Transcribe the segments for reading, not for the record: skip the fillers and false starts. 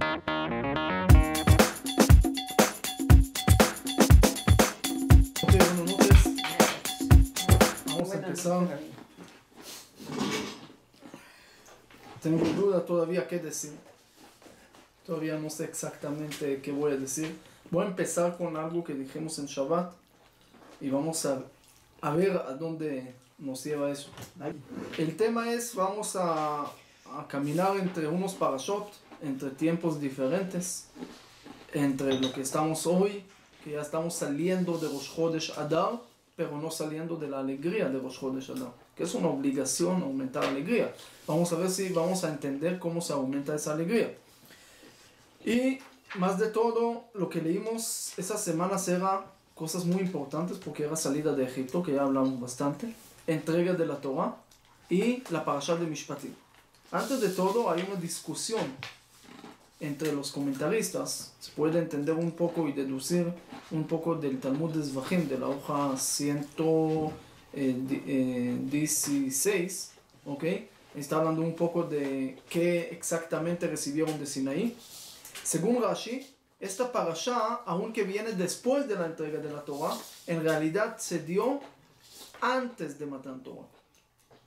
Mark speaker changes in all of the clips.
Speaker 1: Ok, buenas noches. Vamos a empezar. Tengo duda todavía qué decir. Todavía no sé exactamente qué voy a decir. Voy a empezar con algo que dijimos en Shabbat y vamos a ver a dónde nos lleva eso. El tema es, vamos a caminar entre unos parashot, entre tiempos diferentes, entre lo que estamos hoy, que ya estamos saliendo de Rosh Chodesh Adar, pero no saliendo de la alegría de Rosh Chodesh Adar, que es una obligación aumentar la alegría. Vamos a ver si vamos a entender cómo se aumenta esa alegría. Y más de todo, lo que leímos esas semanas era cosas muy importantes, porque era salida de Egipto, que ya hablamos bastante, entrega de la Torah y la parasha de Mishpatim. Antes de todo, hay una discusión entre los comentaristas. Se puede entender un poco y deducir un poco del Talmud de Zvachim, de la hoja 116, ¿ok? Está hablando un poco de qué exactamente recibieron de Sinaí. Según Rashi, esta parasha, aunque viene después de la entrega de la Torah, en realidad se dio antes de Matan Torah.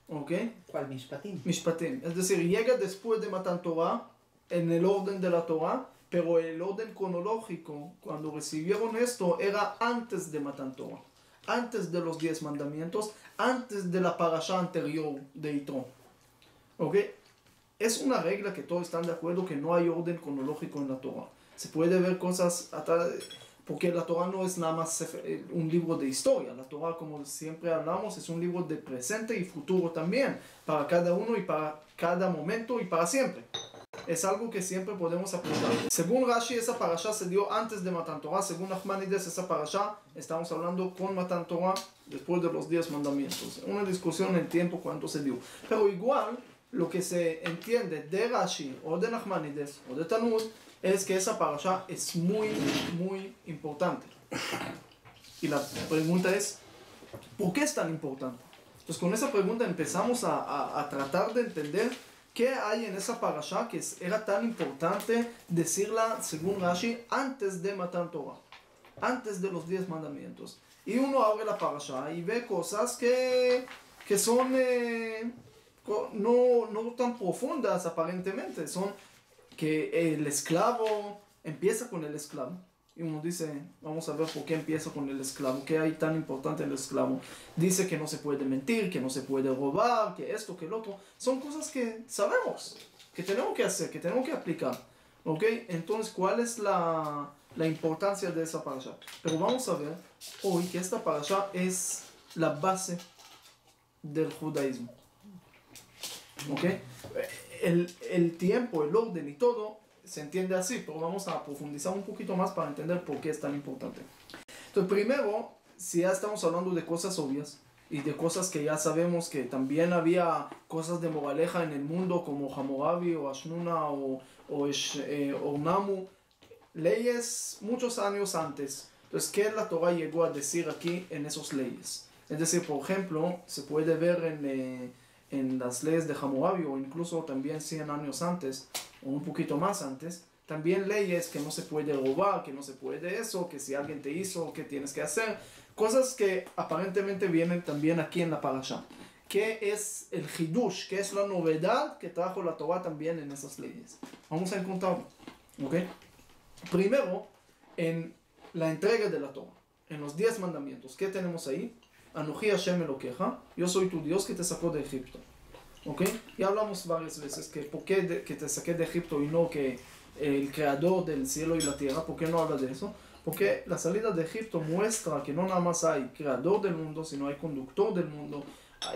Speaker 1: ¿Ok?
Speaker 2: ¿Cuál? Mishpatim.
Speaker 1: Mishpatim. Es decir, llega después de Matan Torah, en el orden de la Torah, pero el orden cronológico, cuando recibieron esto, era antes de Matan Torah, antes de los 10 mandamientos, antes de la parasha anterior de Yitro. ¿Ok? Es una regla que todos están de acuerdo que no hay orden cronológico en la Torah. Se puede ver cosas, porque la Torah no es nada más un libro de historia. La Torah, como siempre hablamos, es un libro de presente y futuro también, para cada uno y para cada momento y para siempre. Es algo que siempre podemos aplicar. Según Rashi, esa parasha se dio antes de Matan Torah. Según Nachmanides, esa parasha, estamos hablando con Matan Torah, después de los 10 mandamientos. Una discusión en tiempo cuánto se dio. Pero igual, lo que se entiende de Rashi, o de Nachmanides, o de Talmud, es que esa parasha es muy, muy importante. Y la pregunta es, ¿por qué es tan importante? Entonces, con esa pregunta empezamos a tratar de entender qué hay en esa parasha que era tan importante decirla, según Rashi, antes de Matan Torah, antes de los 10 mandamientos. Y uno abre la parasha y ve cosas que son no tan profundas aparentemente. Son que el esclavo empieza con el esclavo. Y uno dice, vamos a ver por qué empieza con el esclavo, qué hay tan importante en el esclavo. Dice que no se puede mentir, que no se puede robar, que esto, que el otro. Son cosas que sabemos, que tenemos que hacer, que tenemos que aplicar. ¿Ok? Entonces, ¿cuál es la importancia de esa parasha? Pero vamos a ver hoy que esta parasha es la base del judaísmo. ¿Ok? El tiempo, el orden y todo se entiende así, pero vamos a profundizar un poquito más para entender por qué es tan importante. Entonces, primero, si ya estamos hablando de cosas obvias y de cosas que ya sabemos que también había cosas de moraleja en el mundo como Hammurabi o Ashnuna o Namu, leyes muchos años antes. Entonces, ¿qué la Torah llegó a decir aquí en esas leyes? Es decir, por ejemplo, se puede ver en las leyes de Hammurabi o incluso también 100 años antes o un poquito más antes, también leyes que no se puede robar, que no se puede eso, que si alguien te hizo, ¿qué tienes que hacer? Cosas que aparentemente vienen también aquí en la parasha. ¿Qué es el hidush? ¿Qué es la novedad que trajo la Torah también en esas leyes? Vamos a encontrarlo. ¿Ok? Primero, en la entrega de la Torah, en los 10 mandamientos, ¿qué tenemos ahí? Anoji Hashem Elokeja, yo soy tu Dios que te sacó de Egipto. ¿Ok? Y hablamos varias veces que por qué que te saqué de Egipto y no que el creador del cielo y la tierra. ¿Por qué no habla de eso? Porque la salida de Egipto muestra que no nada más hay creador del mundo, sino hay conductor del mundo.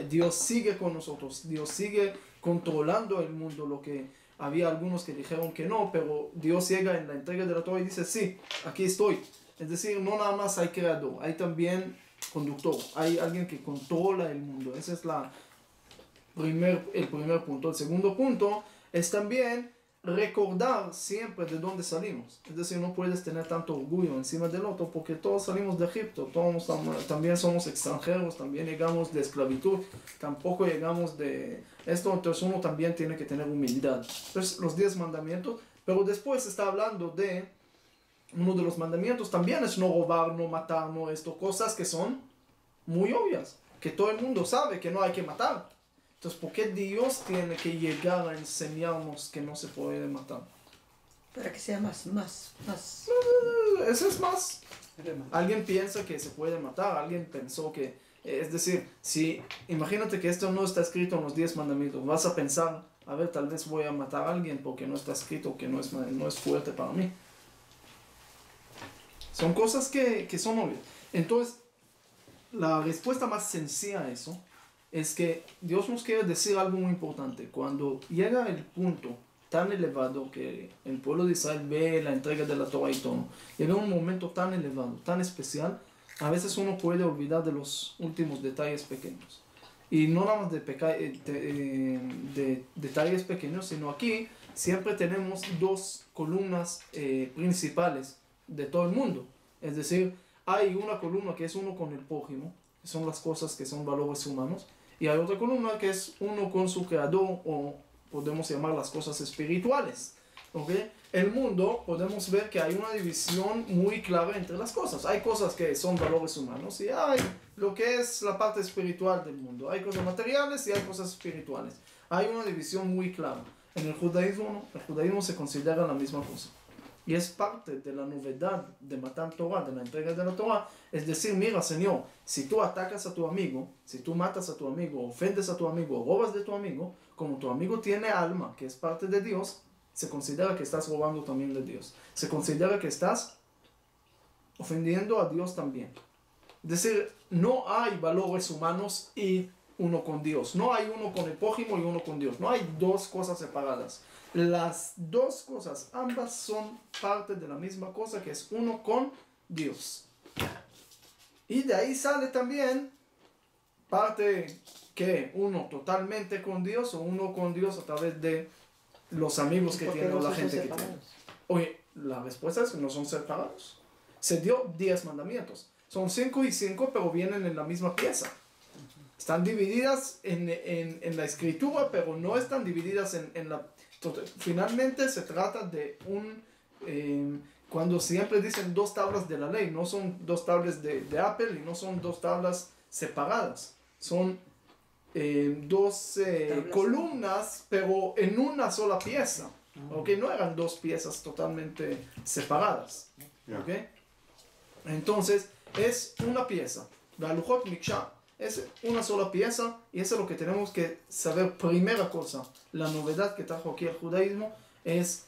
Speaker 1: Dios sigue con nosotros, Dios sigue controlando el mundo. Lo que había algunos que dijeron que no, pero Dios llega en la entrega de la Torah y dice, sí, aquí estoy. Es decir, no nada más hay creador, hay también conductor, hay alguien que controla el mundo. Ese es el primer punto. El segundo punto es también recordar siempre de dónde salimos. Es decir, no puedes tener tanto orgullo encima del otro porque todos salimos de Egipto, todos también somos extranjeros, también llegamos de esclavitud, tampoco llegamos de esto. Entonces uno también tiene que tener humildad. Entonces los 10 mandamientos, Pero después está hablando de uno de los mandamientos también es no robar, no matar, no esto, cosas que son muy obvias, que todo el mundo sabe que no hay que matar. Entonces, ¿por qué Dios tiene que llegar a enseñarnos que no se puede matar?
Speaker 2: Para que sea más.
Speaker 1: Eso es más. Alguien piensa que se puede matar, alguien pensó que, es decir, si imagínate que esto no está escrito en los 10 mandamientos, vas a pensar, a ver, tal vez voy a matar a alguien porque no está escrito, que no es fuerte para mí. Son cosas que son obvias. Entonces, la respuesta más sencilla a eso es que Dios nos quiere decir algo muy importante. Cuando llega el punto tan elevado que el pueblo de Israel ve la entrega de la Torah y todo, llega un momento tan elevado, tan especial, a veces uno puede olvidar de los últimos detalles pequeños. Y no nada más de detalles pequeños, sino aquí siempre tenemos dos columnas principales de todo el mundo. Es decir, hay una columna que es uno con el prójimo, que son las cosas que son valores humanos, y hay otra columna que es uno con su creador, o podemos llamar las cosas espirituales. ¿Okay? El mundo, podemos ver que hay una división muy clara entre las cosas. Hay cosas que son valores humanos y hay lo que es la parte espiritual del mundo. Hay cosas materiales y hay cosas espirituales. Hay una división muy clara. En el judaísmo se considera la misma cosa. Y es parte de la novedad de Matan Torah, de la entrega de la Torah. Es decir, mira, Señor, si tú atacas a tu amigo, si tú matas a tu amigo, ofendes a tu amigo, robas de tu amigo, como tu amigo tiene alma, que es parte de Dios, se considera que estás robando también de Dios. Se considera que estás ofendiendo a Dios también. Es decir, no hay valores humanos y uno con Dios. No hay uno con el prójimo y uno con Dios. No hay dos cosas separadas. Las dos cosas, ambas son parte de la misma cosa, que es uno con Dios. Y de ahí sale también parte que uno totalmente con Dios o uno con Dios a través de los amigos que tiene o la gente que tiene. Oye, la respuesta es que no son separados. Se dio 10 mandamientos. Son 5 y 5, pero vienen en la misma pieza. Están divididas en la escritura, pero no están divididas en la... Finalmente se trata de cuando siempre dicen 2 tablas de la ley, no son 2 tablas de Apple y no son 2 tablas separadas. Son 2 columnas, pero en una sola pieza. ¿Okay? No eran 2 piezas totalmente separadas. ¿Okay? Entonces, es una pieza. La Luchot Miksha es una sola pieza, y eso es lo que tenemos que saber. Primera cosa, la novedad que trajo aquí el judaísmo es: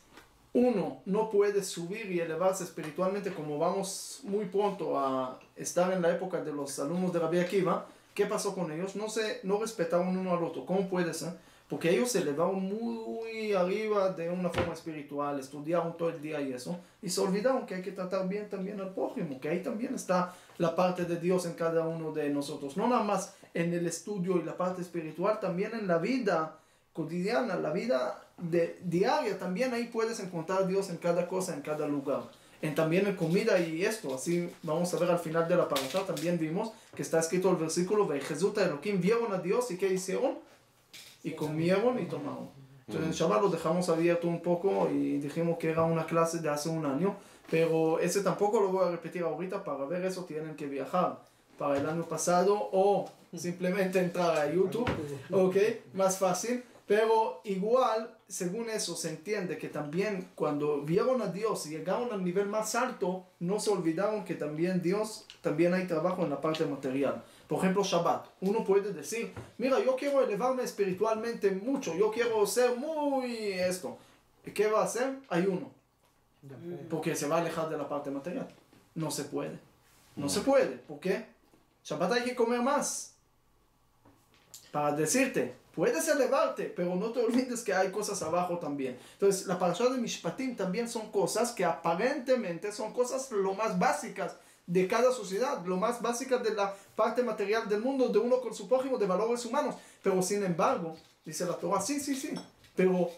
Speaker 1: uno no puede subir y elevarse espiritualmente, como vamos muy pronto a estar en la época de los alumnos de Rabbi Akiva. ¿Qué pasó con ellos? No respetaban uno al otro. ¿Cómo puede ser? Porque ellos se elevaron muy arriba de una forma espiritual, estudiaron todo el día y eso, y se olvidaron que hay que tratar bien también al prójimo, que ahí también está la parte de Dios en cada uno de nosotros. No nada más en el estudio y la parte espiritual, también en la vida cotidiana, la vida diaria, también ahí puedes encontrar a Dios en cada cosa, en cada lugar. También en comida y esto, así vamos a ver al final de la parasha, también vimos que está escrito el versículo: Jesús Elohim, vieron a Dios y ¿qué hicieron? Y comieron y tomaron. Entonces en Shabbat lo dejamos abierto un poco y dijimos que era una clase de hace un año, pero ese tampoco lo voy a repetir ahorita. Para ver eso tienen que viajar para el año pasado o simplemente entrar a YouTube, ¿ok? Más fácil. Pero igual, según eso, se entiende que también cuando vieron a Dios y llegaron al nivel más alto, no se olvidaron que también Dios, también hay trabajo en la parte material. Por ejemplo, Shabbat. Uno puede decir: mira, yo quiero elevarme espiritualmente mucho, yo quiero ser muy esto. ¿Qué va a hacer? Ayuno. Porque se va a alejar de la parte material. No se puede. No se puede. ¿Por qué? Shabbat hay que comer más. Para decirte, puedes elevarte, pero no te olvides que hay cosas abajo también. Entonces, la parasha de Mishpatim también son cosas que aparentemente son cosas lo más básicas de cada sociedad, lo más básicas de la parte material del mundo, de uno con su prójimo, de valores humanos. Pero sin embargo, dice la Torah, sí, pero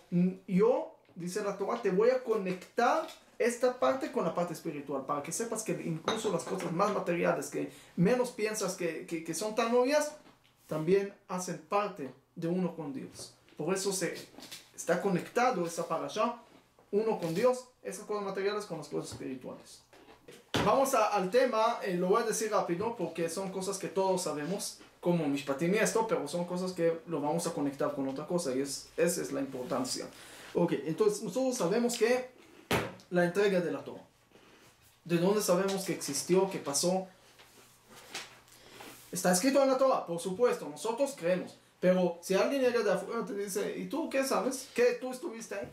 Speaker 1: yo, dice la Torah, te voy a conectar esta parte con la parte espiritual, para que sepas que incluso las cosas más materiales, que menos piensas que son tan obvias, también hacen parte de uno con Dios. Por eso se está conectado esa parasha uno con Dios, esas cosas materiales con las cosas espirituales. Vamos al tema, lo voy a decir rápido porque son cosas que todos sabemos, como Mishpatim y esto, pero son cosas que lo vamos a conectar con otra cosa y esa es la importancia. Ok, entonces nosotros sabemos que la entrega de la Torah. ¿De dónde sabemos que existió, que pasó? Está escrito en la Torah, por supuesto, nosotros creemos. Pero si alguien llega de afuera y te dice, ¿y tú qué sabes? ¿Qué? ¿Tú estuviste ahí?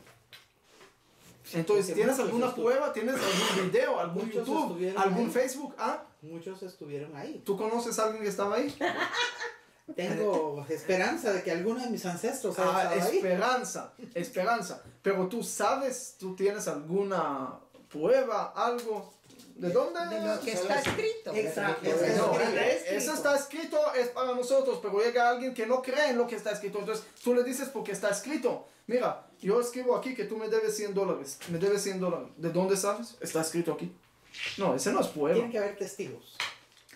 Speaker 1: Entonces,
Speaker 3: Porque
Speaker 1: ¿tienes
Speaker 3: muchos
Speaker 1: alguna prueba? ¿Tienes algún video? ¿Algún
Speaker 3: Muchos
Speaker 1: YouTube?
Speaker 3: estuvieron
Speaker 1: ¿Algún
Speaker 3: ahí.
Speaker 1: Facebook? ¿Ah?
Speaker 3: Muchos estuvieron ahí.
Speaker 1: ¿Tú conoces a alguien que estaba ahí?
Speaker 3: Tengo esperanza de que alguno de mis ancestros haya estado ahí.
Speaker 1: Esperanza. Pero tú sabes, tú tienes alguna prueba, algo. ¿De dónde?
Speaker 2: De lo que está escrito.
Speaker 3: Exacto.
Speaker 1: No,
Speaker 2: Está
Speaker 1: eso está escrito, es para nosotros, pero llega alguien que no cree en lo que está escrito. Entonces tú le dices porque está escrito. Mira, yo escribo aquí que tú me debes $100. Me debes $100. ¿De dónde sabes? Está escrito aquí. No, ese no es prueba.
Speaker 3: Tienen que haber testigos.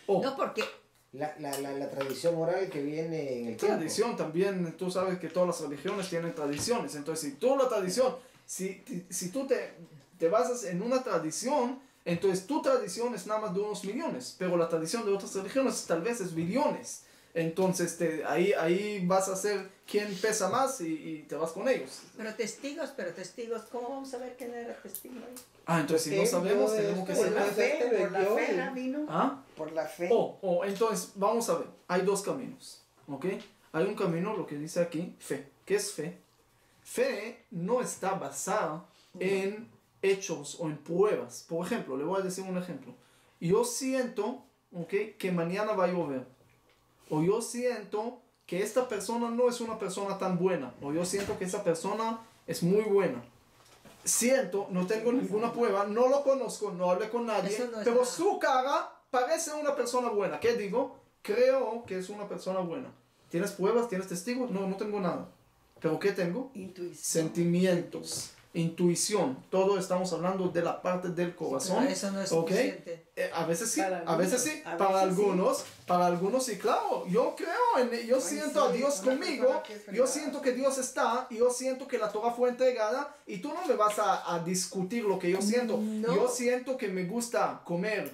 Speaker 1: Oh,
Speaker 2: No, porque
Speaker 4: La tradición oral que viene en el tiempo.
Speaker 1: tradición también, tú sabes que todas las religiones tienen tradiciones. Entonces, si tú la tradición, si tú te basas en una tradición, entonces tu tradición es nada más de unos millones, pero la tradición de otras religiones tal vez es billones. Entonces ahí vas a ser quien pesa más y te vas con ellos.
Speaker 2: pero testigos, ¿cómo vamos a ver quién era testigo ahí?
Speaker 1: Ah, entonces si no sabemos, tenemos que
Speaker 2: Por
Speaker 1: saber.
Speaker 2: la fe, Rabino.
Speaker 1: ¿Ah?
Speaker 4: Por la fe.
Speaker 1: Entonces, vamos a ver, hay dos caminos, ¿ok? Hay un camino, lo que dice aquí, fe. ¿Qué es fe? Fe no está basada en hechos o en pruebas. Por ejemplo, le voy a decir un ejemplo. Yo siento, ¿ok?, que mañana va a llover. O yo siento que esta persona no es una persona tan buena. O yo siento que esa persona es muy buena. Siento, no tengo ninguna prueba, no lo conozco, no hablé con nadie,
Speaker 2: Eso no es
Speaker 1: pero
Speaker 2: nada.
Speaker 1: su cara parece una persona buena. ¿Qué digo? Creo que es una persona buena. ¿Tienes pruebas? ¿Tienes testigos? No, no tengo nada. ¿Pero qué tengo?
Speaker 2: Intuición.
Speaker 1: Sentimientos, intuición. Todo estamos hablando de la parte del corazón.
Speaker 2: Pero eso no es
Speaker 1: ¿ok?
Speaker 2: suficiente.
Speaker 1: A veces sí,
Speaker 2: Para
Speaker 1: a veces sí,
Speaker 2: algunos,
Speaker 1: para algunos sí, claro. Yo creo, yo siento a Dios
Speaker 4: una
Speaker 1: conmigo,
Speaker 4: persona que es
Speaker 1: yo
Speaker 4: privada.
Speaker 1: siento que Dios está, y yo siento que la Torah fue entregada, y tú no me vas a discutir lo que yo siento.
Speaker 2: No.
Speaker 1: Yo siento que me gusta comer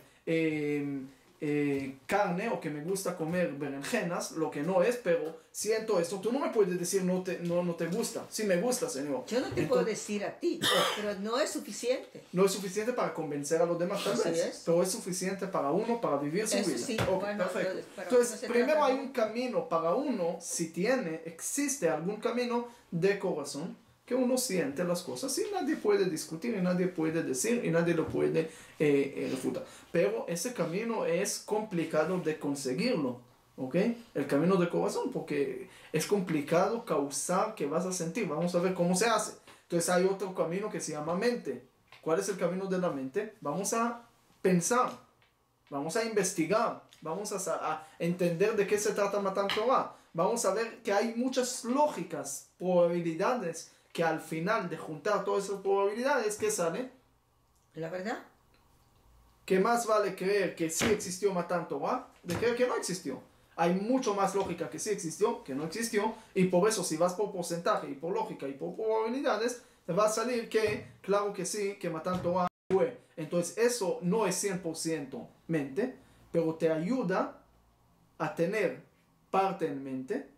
Speaker 1: carne, o que me gusta comer berenjenas, lo que no es, pero siento esto. Tú no me puedes decir no te gusta. Sí me gusta, Señor.
Speaker 2: Yo no te puedo decir a ti, pero no es suficiente.
Speaker 1: No es suficiente para convencer a los demás tal
Speaker 2: Así
Speaker 1: vez,
Speaker 2: es.
Speaker 1: pero es suficiente para uno para vivir su
Speaker 2: Eso
Speaker 1: vida.
Speaker 2: sí,
Speaker 1: Ok,
Speaker 2: bueno,
Speaker 1: perfecto.
Speaker 2: pero
Speaker 1: Entonces,
Speaker 2: no se
Speaker 1: primero
Speaker 2: trata
Speaker 1: hay
Speaker 2: de-
Speaker 1: un camino para uno, si existe algún camino de corazón, que uno siente las cosas y nadie puede discutir, y nadie puede decir, y nadie lo puede refutar. Pero ese camino es complicado de conseguirlo, ¿ok? El camino de corazón, porque es complicado causar que vas a sentir. Vamos a ver cómo se hace. Entonces hay otro camino que se llama mente. ¿Cuál es el camino de la mente? Vamos a pensar, vamos a investigar, vamos a entender de qué se trata Matan Torah. Vamos a ver que hay muchas lógicas, probabilidades, que al final de juntar todas esas probabilidades, ¿qué sale?
Speaker 2: ¿La verdad?
Speaker 1: ¿Qué más vale creer que sí existió Matan Torah de creer que no existió? Hay mucho más lógica que sí existió, que no existió, y por eso si vas por porcentaje y por lógica y por probabilidades, te va a salir que, claro que sí, que Matan Torah fue. Entonces eso no es 100% mente, pero te ayuda a tener parte en mente,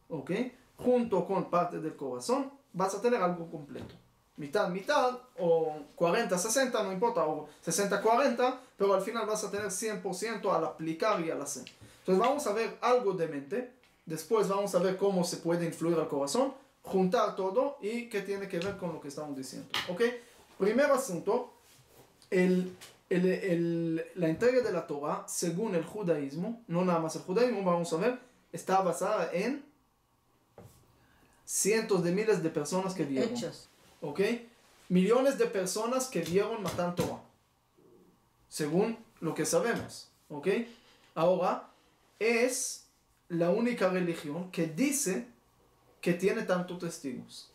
Speaker 1: ¿ok? Junto con parte del corazón, vas a tener algo completo. Mitad, mitad, o 40-60, no importa, o 60-40, pero al final vas a tener 100% al aplicar y al hacer. Entonces vamos a ver algo de mente, después vamos a ver cómo se puede influir al corazón, juntar todo y qué tiene que ver con lo que estamos diciendo. ¿Ok? Primer asunto, la entrega de la Torah, según el judaísmo, no nada más el judaísmo, vamos a ver, está basada en cientos de miles de personas que vieron.
Speaker 2: Hechos.
Speaker 1: ¿Ok? Millones de personas que vieron Matan Torah, según lo que sabemos. ¿Ok? Ahora, es la única religión que dice que tiene tantos testigos.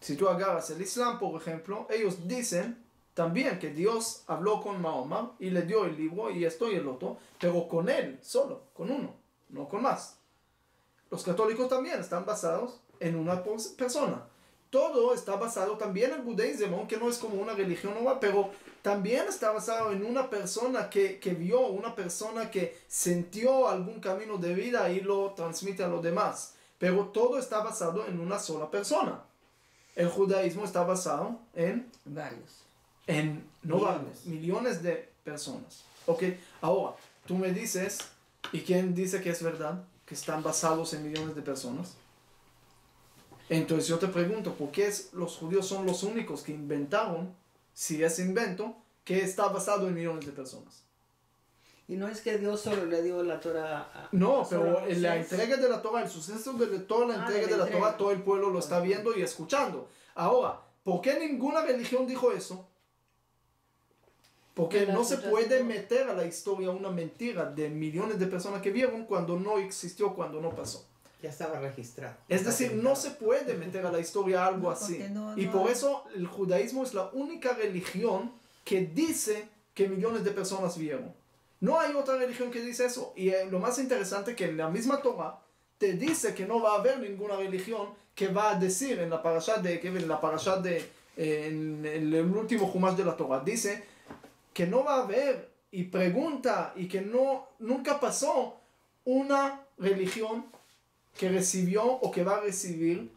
Speaker 1: Si tú agarras el Islam, por ejemplo, ellos dicen también que Dios habló con Mahoma y le dio el libro y esto y el otro, pero con él, solo, con uno, no con más. Los católicos también están basados en una persona. todo está basado también en el budismo, aunque no es como una religión nueva, pero también está basado en una persona que vio, una persona que sintió algún camino de vida y lo transmite a los demás. Pero todo está basado en una sola persona. El judaísmo está basado en millones de personas. Ok, ahora, tú me dices, ¿y quién dice que es verdad? Que están basados en millones de personas. Entonces yo te pregunto, ¿por qué los judíos son los únicos que inventaron, si es invento, que está basado en millones de personas?
Speaker 2: Y no es que Dios solo le dio la Torah
Speaker 1: No, pero en la entrega de la Torah, el suceso de toda la entrega de la Torah, todo el pueblo lo está viendo y escuchando. Ahora, ¿por qué ninguna religión dijo eso? Porque no se puede meter a la historia una mentira de millones de personas que vieron cuando no existió, cuando no pasó.
Speaker 3: Ya estaba registrado.
Speaker 1: Es decir, no se puede meter a la historia algo así. Y por eso el judaísmo es la única religión que dice que millones de personas vieron. No hay otra religión que dice eso. Y lo más interesante es que en la misma Torah te dice que no va a haber ninguna religión que va a decir en la parashat en el último Jumash de la Torah, dice que no va a haber, y pregunta, y que nunca pasó una religión que recibió o que va a recibir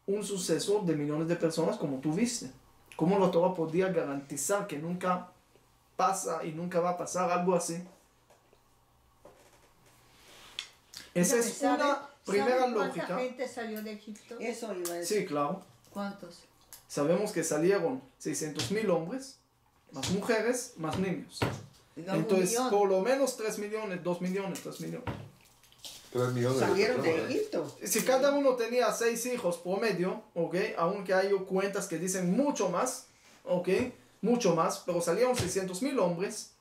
Speaker 1: un suceso de millones de personas como tú viste. ¿Cómo la Torah podía garantizar que nunca pasa y nunca va a pasar algo así? Esa es una primera lógica.
Speaker 2: ¿Cuánta gente salió de Egipto? Eso iba a decir.
Speaker 1: Sí, claro.
Speaker 2: ¿Cuántos?
Speaker 1: Sabemos que salieron 600,000 hombres, más mujeres, más niños. Entonces, por lo menos 3 millones, 2 millones, 3 millones.
Speaker 5: 3 millones
Speaker 2: salieron de Egipto.
Speaker 1: Si cada uno tenía 6 hijos promedio, ¿ok? Aunque hay cuentas que dicen mucho más, ¿ok? Mucho más, pero salieron 600,000 hombres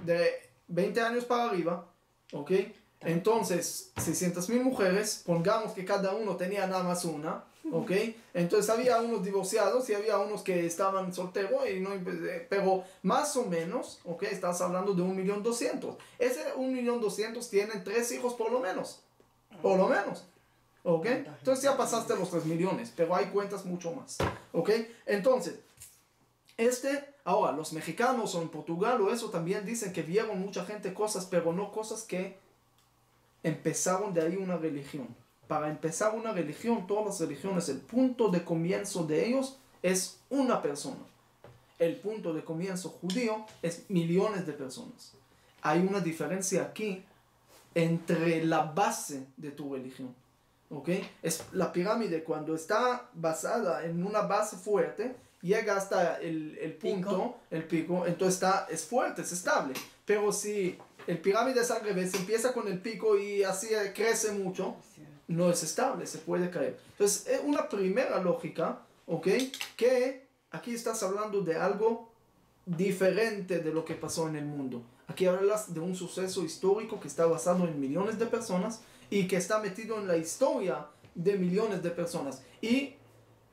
Speaker 1: de 20 años para arriba, ¿ok? Entonces, 600,000 mujeres, pongamos que cada uno tenía nada más una, ¿ok? Entonces había unos divorciados y había unos que estaban solteros, pero más o menos, ¿ok? Estás hablando de 1.200.000. Ese 1.200.000 tienen 3 hijos por lo menos, ¿ok? Entonces ya pasaste los 3 millones, pero hay cuentas mucho más, ¿ok? Entonces, ahora, los mexicanos o en Portugal o eso también dicen que vieron mucha gente cosas, pero no cosas que empezaron de ahí una religión. Para empezar una religión, todas las religiones, el punto de comienzo de ellos es una persona. El punto de comienzo judío es millones de personas. Hay una diferencia aquí entre la base de tu religión, ¿ok? Es la pirámide, cuando está basada en una base fuerte, llega hasta el punto, el pico, entonces es fuerte, es estable. Pero si el pirámide es al revés, empieza con el pico y así crece mucho, no es estable, se puede caer. Entonces, es una primera lógica, ¿ok? Que aquí estás hablando de algo diferente de lo que pasó en el mundo. Aquí hablas de un suceso histórico que está basado en millones de personas y que está metido en la historia de millones de personas. Y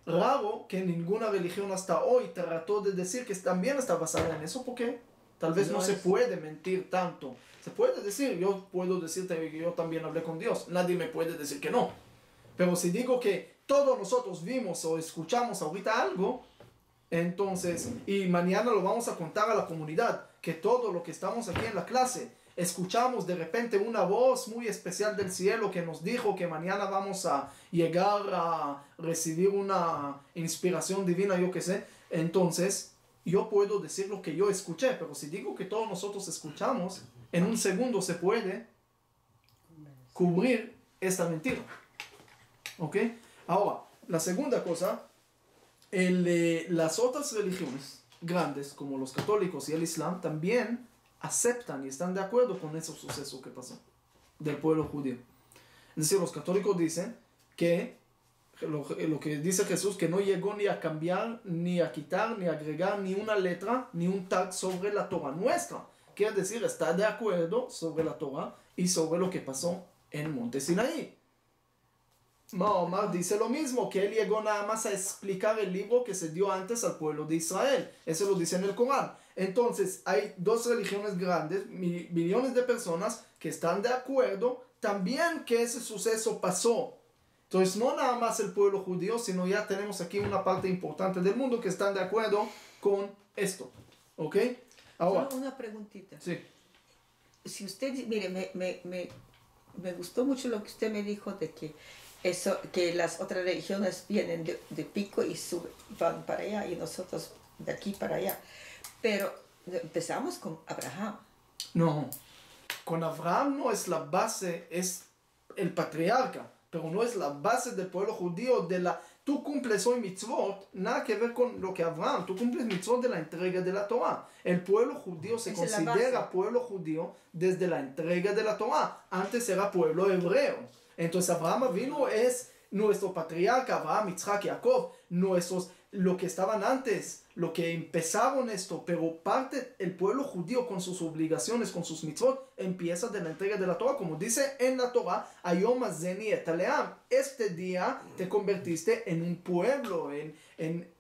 Speaker 1: raro que ninguna religión hasta hoy trató de decir que también está basada en eso, porque tal vez no se puede mentir tanto. Se puede decir, yo puedo decirte que yo también hablé con Dios. Nadie me puede decir que no. Pero si digo que todos nosotros vimos o escuchamos ahorita algo, entonces, y mañana lo vamos a contar a la comunidad, que todo lo que estamos aquí en la clase, escuchamos de repente una voz muy especial del cielo que nos dijo que mañana vamos a llegar a recibir una inspiración divina, yo qué sé, entonces yo puedo decir lo que yo escuché, pero si digo que todos nosotros escuchamos, en un segundo se puede cubrir esta mentira. ¿Ok? Ahora, la segunda cosa, las otras religiones grandes, como los católicos y el Islam, también aceptan y están de acuerdo con ese suceso que pasó del pueblo judío. Es decir, los católicos dicen que lo que dice Jesús, que no llegó ni a cambiar, ni a quitar, ni a agregar ni una letra, ni un tag sobre la Torah nuestra. Quiere decir, está de acuerdo sobre la Torah y sobre lo que pasó en Monte Sinaí. Mahoma dice lo mismo, que él llegó nada más a explicar el libro que se dio antes al pueblo de Israel. Eso lo dice en el Corán. Entonces, hay dos religiones grandes, millones de personas que están de acuerdo también que ese suceso pasó Entonces, no nada más el pueblo judío, sino ya tenemos aquí una parte importante del mundo que están de acuerdo con esto. ¿Ok? Ahora.
Speaker 2: Solo una preguntita.
Speaker 1: Sí.
Speaker 2: Si usted, mire, me gustó mucho lo que usted me dijo de que las otras religiones vienen de pico y van para allá y nosotros de aquí para allá. Pero empezamos con Abraham.
Speaker 1: No. Con Abraham no es la base, es el patriarca, pero no es la base del pueblo judío. Tú cumples hoy mitzvot, nada que ver con lo que Abraham, tú cumples mitzvot de la entrega de la Torah. El pueblo judío se considera pueblo judío desde la entrega de la Torah. Antes era pueblo hebreo. Entonces Abraham vino es nuestro patriarca, Abraham, Isaac, Jacob, lo que estaban antes, lo que empezaron esto, pero el pueblo judío con sus obligaciones, con sus mitzvot, empieza de la entrega de la Torah, como dice en la Torah, Ayom hazeni et aleam, este día te convertiste en un pueblo,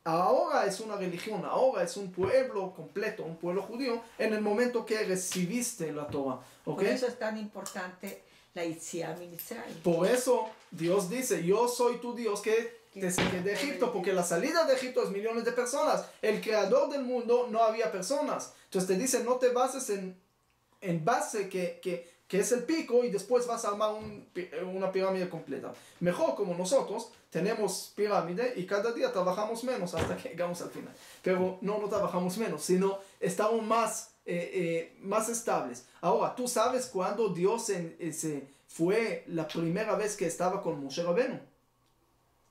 Speaker 1: ahora es una religión, ahora es un pueblo completo, un pueblo judío, en el momento que recibiste la Torah. ¿Okay?
Speaker 2: Por eso es tan importante la Yetziat Mitzrayim.
Speaker 1: Por eso Dios dice, yo soy tu Dios que te saqué de Egipto, porque la salida de Egipto es millones de personas. El creador del mundo no había personas. Entonces te dice, no te bases en base que es el pico y después vas a armar una pirámide completa. Mejor como nosotros tenemos pirámide y cada día trabajamos menos hasta que llegamos al final. Pero no trabajamos menos, sino estamos más estables. Ahora, tú sabes cuándo Dios fue la primera vez que estaba con Moshe Rabenu.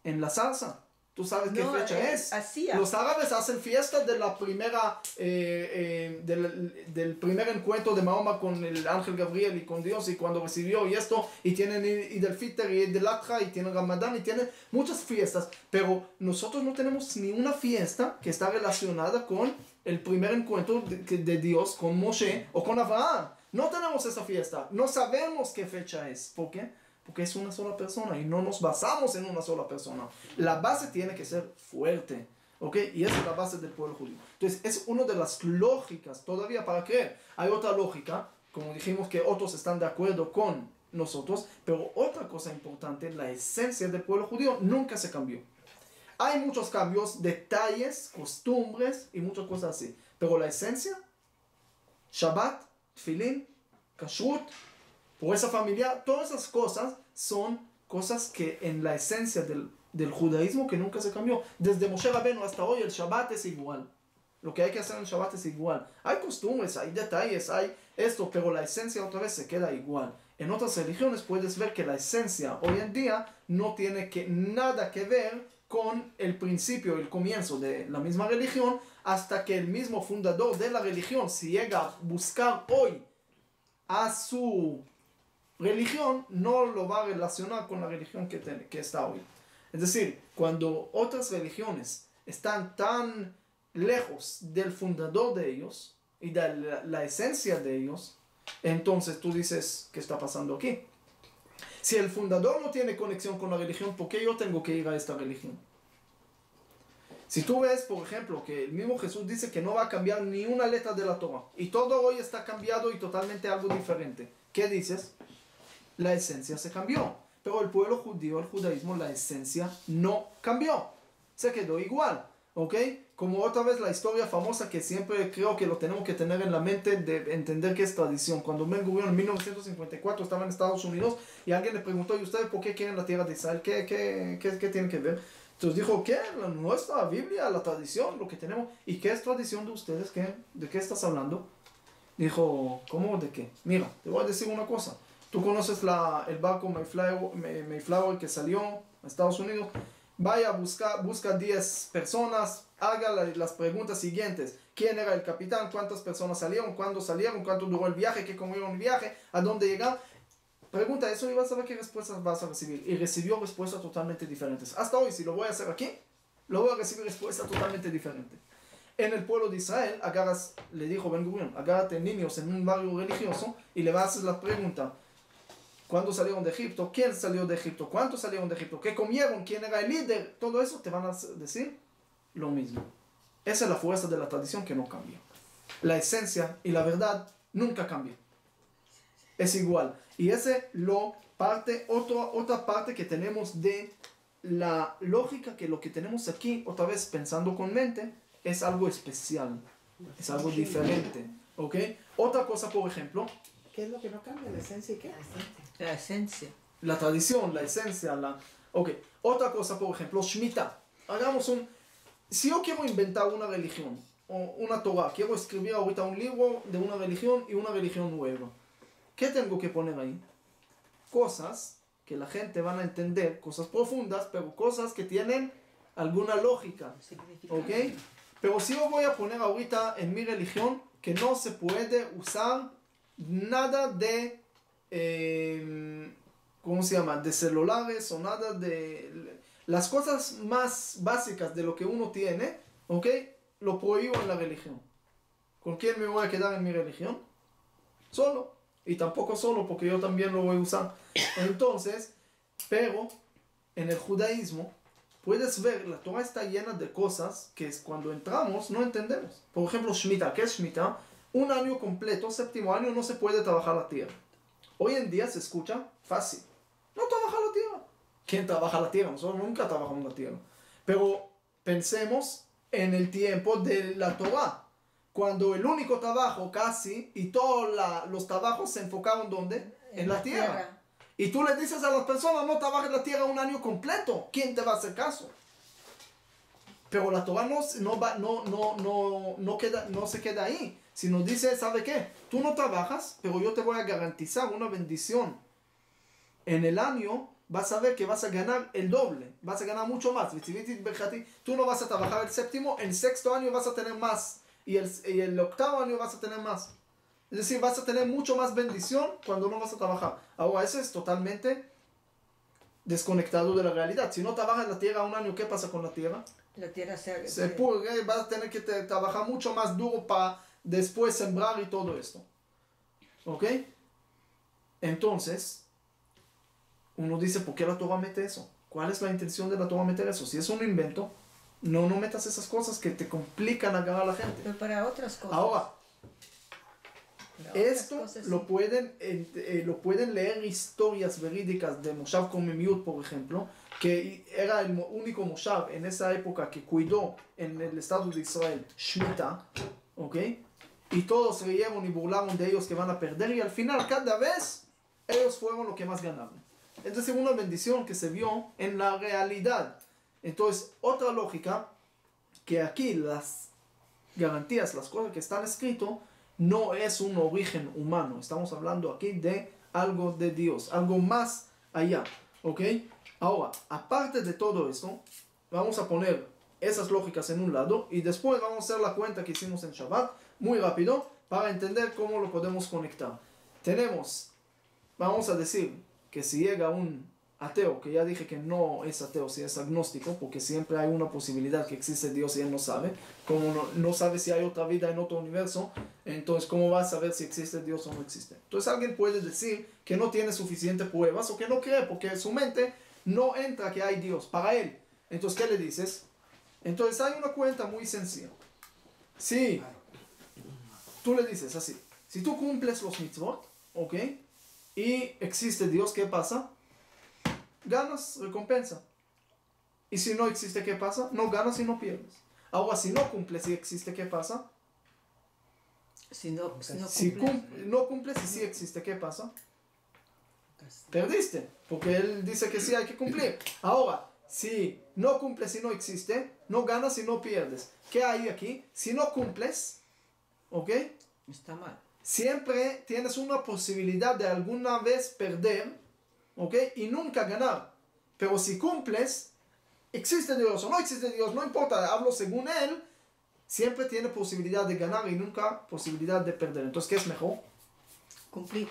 Speaker 1: En la zarza. ¿Tú sabes qué fecha es? Los árabes hacen fiesta de la primera, del primer encuentro de Mahoma con el ángel Gabriel y con Dios y cuando recibió y esto, y tienen Eid al-Fitr y Eid al-Adha y tienen Ramadán y tienen muchas fiestas, pero nosotros no tenemos ni una fiesta que está relacionada con el primer encuentro de Dios con Moshe o con Abraham. No tenemos esa fiesta, no sabemos qué fecha es. ¿Por qué? Porque es una sola persona y no nos basamos en una sola persona. La base tiene que ser fuerte, ¿ok? Y esa es la base del pueblo judío. Entonces, es una de las lógicas todavía para creer. Hay otra lógica, como dijimos que otros están de acuerdo con nosotros, pero otra cosa importante, la esencia del pueblo judío nunca se cambió. Hay muchos cambios, detalles, costumbres y muchas cosas así. Pero la esencia, Shabbat, Tfilín, Kashrut, pureza familiar, todas esas cosas son cosas que en la esencia del judaísmo que nunca se cambió. Desde Moshe Rabenu hasta hoy el Shabbat es igual. Lo que hay que hacer en el Shabbat es igual. Hay costumbres, hay detalles, hay esto, pero la esencia otra vez se queda igual. En otras religiones puedes ver que la esencia hoy en día no tiene nada que ver con el principio, el comienzo de la misma religión, hasta que el mismo fundador de la religión, si llega a buscar hoy a su religión, no lo va a relacionar con la religión que está hoy. Es decir, cuando otras religiones están tan lejos del fundador de ellos y de la esencia de ellos, entonces tú dices, ¿qué está pasando aquí? Si el fundador no tiene conexión con la religión, ¿por qué yo tengo que ir a esta religión? Si tú ves, por ejemplo, que el mismo Jesús dice que no va a cambiar ni una letra de la Torah, y todo hoy está cambiado y totalmente algo diferente, ¿qué dices? La esencia se cambió. Pero el pueblo judío, el judaísmo, la esencia no cambió. Se quedó igual. ¿Ok? Como otra vez la historia famosa que siempre creo que lo tenemos que tener en la mente de entender que es tradición. Cuando Ben Gurion en 1954 estaba en Estados Unidos y alguien le preguntó, ¿y ustedes por qué quieren la tierra de Israel? ¿Qué tienen que ver? Entonces dijo, ¿qué? Nuestra Biblia, la tradición, lo que tenemos. ¿Y qué es tradición de ustedes? ¿De qué estás hablando? Dijo, ¿cómo de qué? Mira, te voy a decir una cosa. Tú conoces el barco Mayflower que salió a Estados Unidos. Vaya, busca 10 personas, haga las preguntas siguientes. ¿Quién era el capitán? ¿Cuántas personas salieron? ¿Cuándo salieron? ¿Cuánto duró el viaje? ¿Qué comieron el viaje? ¿A dónde llegaron? Pregunta eso y vas a ver qué respuestas vas a recibir. Y recibió respuestas totalmente diferentes. Hasta hoy, si lo voy a hacer aquí, lo voy a recibir respuestas totalmente diferentes. En el pueblo de Israel, le dijo Ben Gurion, agárrate niños en un barrio religioso y le vas a hacer la pregunta. ¿Cuándo salieron de Egipto? ¿Quién salió de Egipto? ¿Cuántos salieron de Egipto? ¿Qué comieron? ¿Quién era el líder? Todo eso te van a decir lo mismo. Esa es la fuerza de la tradición que no cambia. La esencia y la verdad nunca cambian. es igual. Y ese otra parte que tenemos de la lógica, que lo que tenemos aquí, otra vez pensando con mente, es algo especial, es algo diferente, ¿ok? Otra cosa, por ejemplo,
Speaker 3: ¿Qué es lo que no cambia? ¿La esencia y qué?
Speaker 2: La esencia.
Speaker 1: la tradición, la esencia, Ok, otra cosa, por ejemplo, Shemitah. Si yo quiero inventar una religión, o una Torah, quiero escribir ahorita un libro de una religión y una religión nueva, ¿qué tengo que poner ahí? Cosas que la gente van a entender, cosas profundas, pero cosas que tienen alguna lógica, ¿ok? Pero si yo voy a poner ahorita en mi religión que no se puede usar nada de, ¿cómo se llama? De celulares o nada de... Las cosas más básicas de lo que uno tiene, ¿ok? Lo prohíbo en la religión. ¿Con quién me voy a quedar en mi religión? Solo. Y tampoco solo, porque yo también lo voy a usar. Entonces, pero en el judaísmo, puedes ver, la Torah está llena de cosas que cuando entramos no entendemos. Por ejemplo, Shemitah. ¿Qué es Shemitah? Un año completo, 7º año, no se puede trabajar la tierra. Hoy en día se escucha fácil. No trabaja la tierra. ¿Quién trabaja la tierra? Nosotros nunca trabajamos la tierra. Pero pensemos en el tiempo de la Torah. Cuando el único trabajo casi y todos los trabajos se enfocaron ¿dónde? En la tierra. Y tú le dices a las personas, no trabajes la tierra un año completo. ¿Quién te va a hacer caso? Pero la Torah no se queda ahí. Sino dice, ¿sabe qué? Tú no trabajas, pero yo te voy a garantizar una bendición. En el año vas a ver que vas a ganar el doble. Vas a ganar mucho más. Tú no vas a trabajar el 7º, el 6º año vas a tener más. Y el 8º año vas a tener más. Es decir, vas a tener mucho más bendición cuando no vas a trabajar. Ahora, eso es totalmente desconectado de la realidad. Si no trabajas la tierra un año, ¿qué pasa con la tierra?
Speaker 2: La tierra
Speaker 1: se purga y vas a tener que trabajar mucho más duro para después sembrar y todo esto. ¿Ok? Entonces, uno dice, ¿por qué la Torah mete eso? ¿Cuál es la intención de la Torah meter eso? Si es un invento, no metas esas cosas que te complican agarrar a la gente.
Speaker 2: Pero para otras cosas.
Speaker 1: Ahora, esto
Speaker 2: cosas,
Speaker 1: lo pueden leer historias verídicas de Moshav Komimiut, por ejemplo, que era el único Moshav en esa época que cuidó en el Estado de Israel Shemitah, ¿ok? Y todos rieron y burlaron de ellos que van a perder, y al final cada vez ellos fueron los que más ganaron. Es decir, una bendición que se vio en la realidad. Entonces, otra lógica, que aquí las garantías, las cosas que están escritas, no es un origen humano. Estamos hablando aquí de algo de Dios, algo más allá, ¿ok? Ahora, aparte de todo esto, vamos a poner esas lógicas en un lado y después vamos a hacer la cuenta que hicimos en Shabbat, muy rápido, para entender cómo lo podemos conectar. Vamos a decir que si llega un ateo, que ya dije que no es ateo, si es agnóstico, porque siempre hay una posibilidad que existe Dios y él no sabe, como no sabe si hay otra vida en otro universo, entonces ¿cómo va a saber si existe Dios o no existe? Entonces alguien puede decir que no tiene suficientes pruebas o que no cree, porque su mente no entra que hay Dios para él. Entonces, ¿qué le dices? Entonces hay una cuenta muy sencilla. Si tú le dices así, si tú cumples los mitzvot, ¿ok? Y existe Dios, ¿qué pasa? Ganas, recompensa. Y si no existe, ¿qué pasa? No ganas y no pierdes. Ahora, si no cumples y existe, ¿qué pasa?
Speaker 2: Si no
Speaker 1: cumples y sí existe, ¿qué pasa? Perdiste, porque él dice que sí hay que cumplir. Ahora, si no cumples y no existe, no ganas y no pierdes. ¿Qué hay aquí? Si no cumples, ¿ok?
Speaker 2: Está mal.
Speaker 1: Siempre tienes una posibilidad de alguna vez perder, ¿ok? Y nunca ganar. Pero si cumples, existe Dios o no existe Dios, no importa, hablo según él, siempre tiene posibilidad de ganar y nunca posibilidad de perder. Entonces, ¿qué es mejor?
Speaker 2: Cumplir.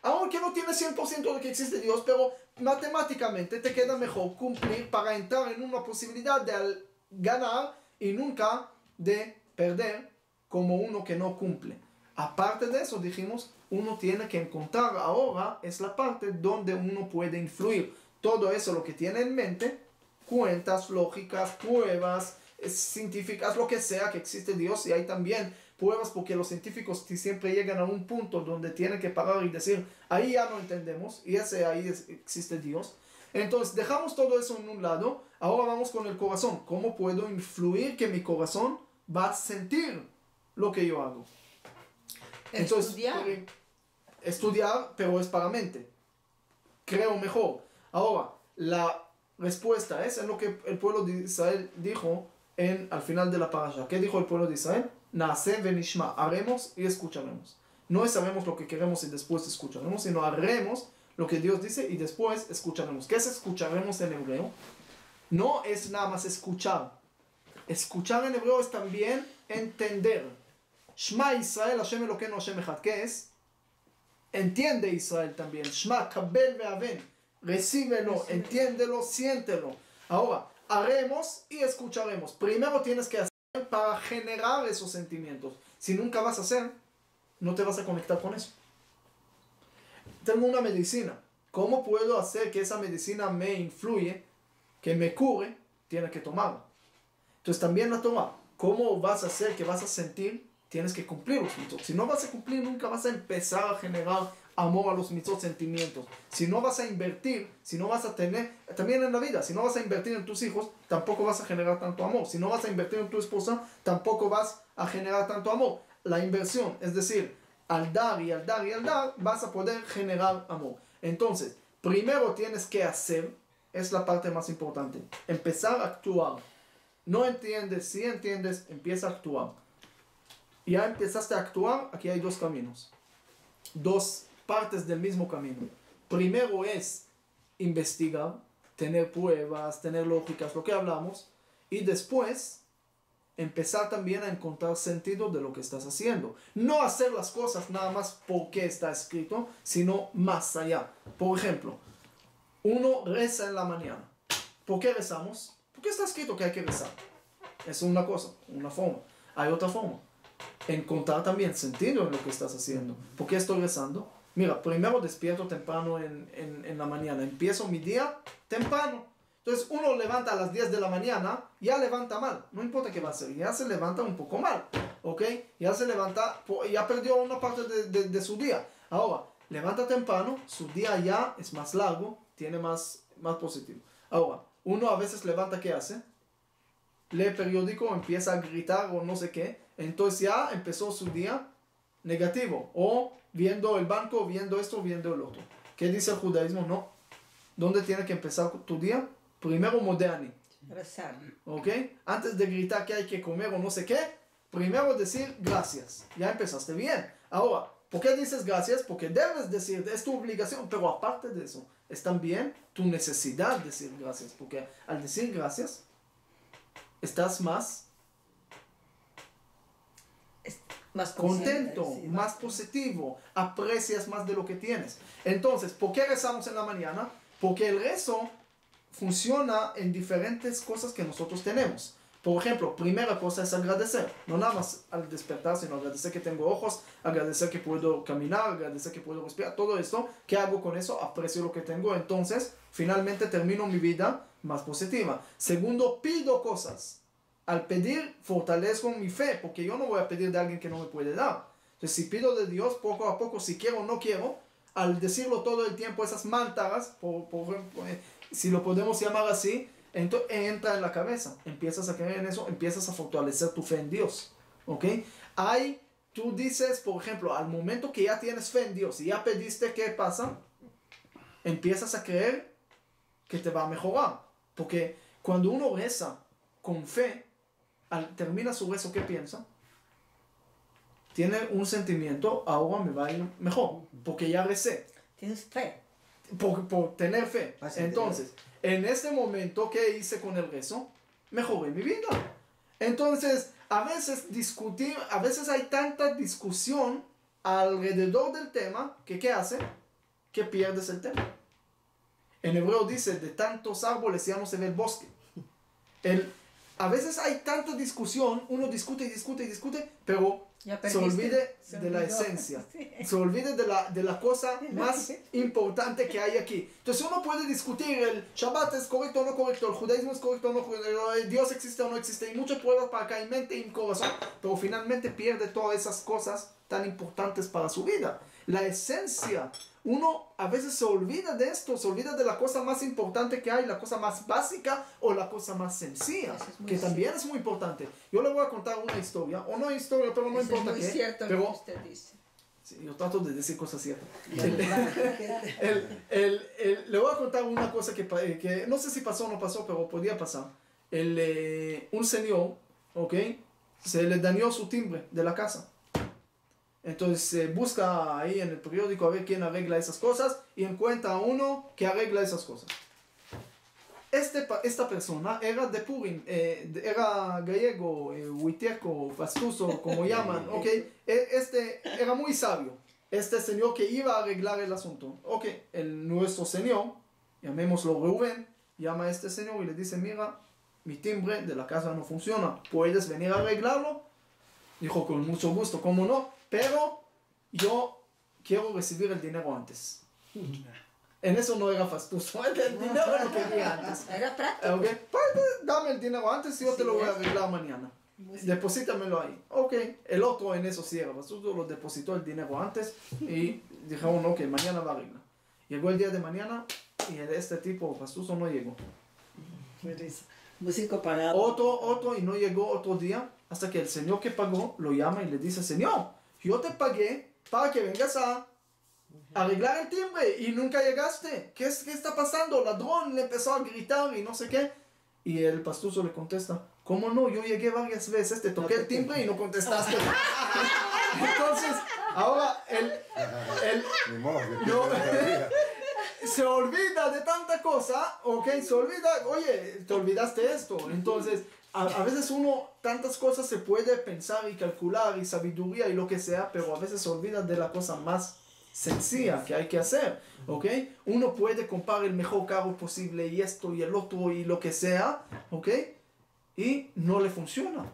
Speaker 1: Aunque no tienes 100% de que existe Dios, pero matemáticamente te queda mejor cumplir para entrar en una posibilidad de ganar y nunca de perder como uno que no cumple. Aparte de eso, dijimos, uno tiene que encontrar ahora, es la parte donde uno puede influir. Todo eso lo que tiene en mente, cuentas, lógicas, pruebas, científicas, lo que sea que existe Dios, y hay también pruebas porque los científicos siempre llegan a un punto donde tienen que parar y decir, ahí ya no entendemos, y existe Dios. Entonces dejamos todo eso en un lado, ahora vamos con el corazón. ¿Cómo puedo influir que mi corazón va a sentir lo que yo hago? Entonces, estudiar, pero es para mente. Creo mejor. Ahora, la respuesta es en lo que el pueblo de Israel dijo al final de la parasha. ¿Qué dijo el pueblo de Israel? Naase venishma, haremos y escucharemos. No es haremos lo que queremos y después escucharemos, sino haremos lo que Dios dice y después escucharemos. ¿Qué es escucharemos en hebreo? No es nada más escuchar. Escuchar en hebreo es también entender. Shema Israel, Hashem Elokeinu, Hashem Echad. ¿Qué es? Entiende Israel también. Shema, kabel ve'aven. Recíbelo, entiéndelo, siéntelo. Ahora, haremos y escucharemos. Primero tienes que hacer para generar esos sentimientos. Si nunca vas a hacer, no te vas a conectar con eso. Tengo una medicina. ¿Cómo puedo hacer que esa medicina me influye, que me cure? Tiene que tomarla. Entonces también la toma. ¿Cómo vas a hacer que vas a sentir? Tienes que cumplir los mitzvot. Si no vas a cumplir, nunca vas a empezar a generar amor a los mitzvot, sentimientos. Si no vas a invertir, si no vas a tener, también en la vida, si no vas a invertir en tus hijos, tampoco vas a generar tanto amor. Si no vas a invertir en tu esposa, tampoco vas a generar tanto amor. La inversión, es decir, al dar y al dar y al dar, vas a poder generar amor. Entonces, primero tienes que hacer, es la parte más importante, empezar a actuar. No entiendes, si entiendes, empieza a actuar. Ya empezaste a actuar, aquí hay dos caminos. Dos partes del mismo camino. Primero es investigar, tener pruebas, tener lógicas, lo que hablamos. Y después empezar también a encontrar sentido de lo que estás haciendo. No hacer las cosas nada más porque está escrito, sino más allá. Por ejemplo, uno reza en la mañana. ¿Por qué rezamos? Porque está escrito que hay que rezar. Es una cosa, una forma. Hay otra forma. Encontrar también sentido en lo que estás haciendo. ¿Por qué estoy rezando? Mira, primero despierto temprano en la mañana. Empiezo mi día temprano. Entonces uno levanta a las 10 de la mañana, ya levanta mal. No importa qué va a hacer, ya se levanta un poco mal. ¿Ok? Ya se levanta, ya perdió una parte de su día. Ahora, levanta temprano, su día ya es más largo, tiene más positivo. Ahora, uno a veces levanta, ¿qué hace? Lee periódico, empieza a gritar o no sé qué. Entonces ya empezó su día negativo. O viendo el banco, viendo esto, viendo el otro. ¿Qué dice el judaísmo? No. ¿Dónde tiene que empezar tu día? Primero moderni.
Speaker 2: Rezar.
Speaker 1: ¿Ok? Antes de gritar que hay que comer o no sé qué, primero decir gracias. Ya empezaste bien. Ahora, ¿por qué dices gracias? Porque debes decir, es tu obligación. Pero aparte de eso, es también tu necesidad decir gracias. Porque al decir gracias, estás más contento,
Speaker 2: sí,
Speaker 1: más positivo, aprecias más de lo que tienes. Entonces, ¿por qué rezamos en la mañana? Porque el rezo funciona en diferentes cosas que nosotros tenemos. Por ejemplo, primera cosa es agradecer. No nada más al despertar, sino agradecer que tengo ojos, agradecer que puedo caminar, agradecer que puedo respirar. Todo esto, ¿qué hago con eso? Aprecio lo que tengo. Entonces, finalmente termino mi vida más positiva. Segundo, pido cosas. Al pedir, fortalezco mi fe, porque yo no voy a pedir de alguien que no me puede dar. Entonces, si pido de Dios, poco a poco, si quiero o no quiero, al decirlo todo el tiempo, esas mántaras, si lo podemos llamar así, entonces entra en la cabeza. Empiezas a creer en eso, empiezas a fortalecer tu fe en Dios. ¿Ok? Tú dices, por ejemplo, al momento que ya tienes fe en Dios y ya pediste, ¿qué pasa? Empiezas a creer que te va a mejorar. Porque cuando uno reza con fe, termina su rezo, ¿qué piensa? Tiene un sentimiento, ahora me va a ir mejor, porque ya recé.
Speaker 2: Tienes fe.
Speaker 1: Por tener fe. Entonces, en este momento, ¿qué hice con el rezo? Mejoré mi vida. Entonces, a veces hay tanta discusión alrededor del tema, que ¿qué hace? Que pierdes el tema. En hebreo dice, de tantos árboles ya no se ve el bosque. a veces hay tanta discusión, uno discute y discute y discute, pero se olvide de la esencia,
Speaker 2: Sí.
Speaker 1: se olvide de la cosa más importante que hay aquí. Entonces uno puede discutir el Shabbat es correcto o no correcto, el judaísmo es correcto o no correcto, Dios existe o no existe, y muchas pruebas para acá en mente y en corazón, pero finalmente pierde todas esas cosas tan importantes para su vida. La esencia, uno a veces se olvida de esto, se olvida de la cosa más importante que hay, la cosa más básica o la cosa más sencilla,
Speaker 2: Eso es muy
Speaker 1: que también es muy importante. Yo le voy a contar una historia, o no historia, pero no
Speaker 2: Eso
Speaker 1: importa
Speaker 2: es muy
Speaker 1: qué.
Speaker 2: cierto lo
Speaker 1: Pero
Speaker 2: que usted dice.
Speaker 1: sí, yo trato de decir cosas ciertas. Le voy a contar una cosa que no sé si pasó o no pasó, pero podía pasar. Un señor, ¿ok? Se le dañó su timbre de la casa. Entonces busca ahí en el periódico a ver quién arregla esas cosas y encuentra a uno que arregla esas cosas. Esta persona era de Purim, era gallego, huiteco, fastuoso, como llaman, ¿ok? Era muy sabio. Este señor que iba a arreglar el asunto. Ok, nuestro señor, llamémoslo Reuben, llama a este señor y le dice, mira, mi timbre de la casa no funciona, ¿puedes venir a arreglarlo? Dijo, con mucho gusto, ¿cómo no? Pero yo quiero recibir el dinero antes. En eso no era fastuoso, el dinero lo quería antes.
Speaker 2: Era práctico.
Speaker 1: Ok, pues, dame el dinero antes y yo te lo voy a arreglar mañana. Deposítamelo ahí. Ok, el otro en eso sí era fastuoso, lo depositó el dinero antes y dijeron, ok, mañana va a arreglar. Llegó el día de mañana y este tipo fastuoso no llegó.
Speaker 3: Músico pagado.
Speaker 1: Otro y no llegó otro día hasta que el señor que pagó lo llama y le dice, señor, yo te pagué para que vengas a arreglar el timbre y nunca llegaste. ¿Qué está pasando? Ladrón, le empezó a gritar y no sé qué. Y el pastuso le contesta, ¿cómo no? Yo llegué varias veces, te toqué el timbre y no contestaste. Entonces, ahora
Speaker 5: Ni modo,
Speaker 1: no, se olvida de tanta cosa, ok, se olvida, oye, te olvidaste esto. Entonces, a veces uno, tantas cosas se puede pensar y calcular y sabiduría y lo que sea, pero a veces se olvida de la cosa más sencilla que hay que hacer, ok. Uno puede comprar el mejor carro posible y esto y el otro y lo que sea, ok, y no le funciona.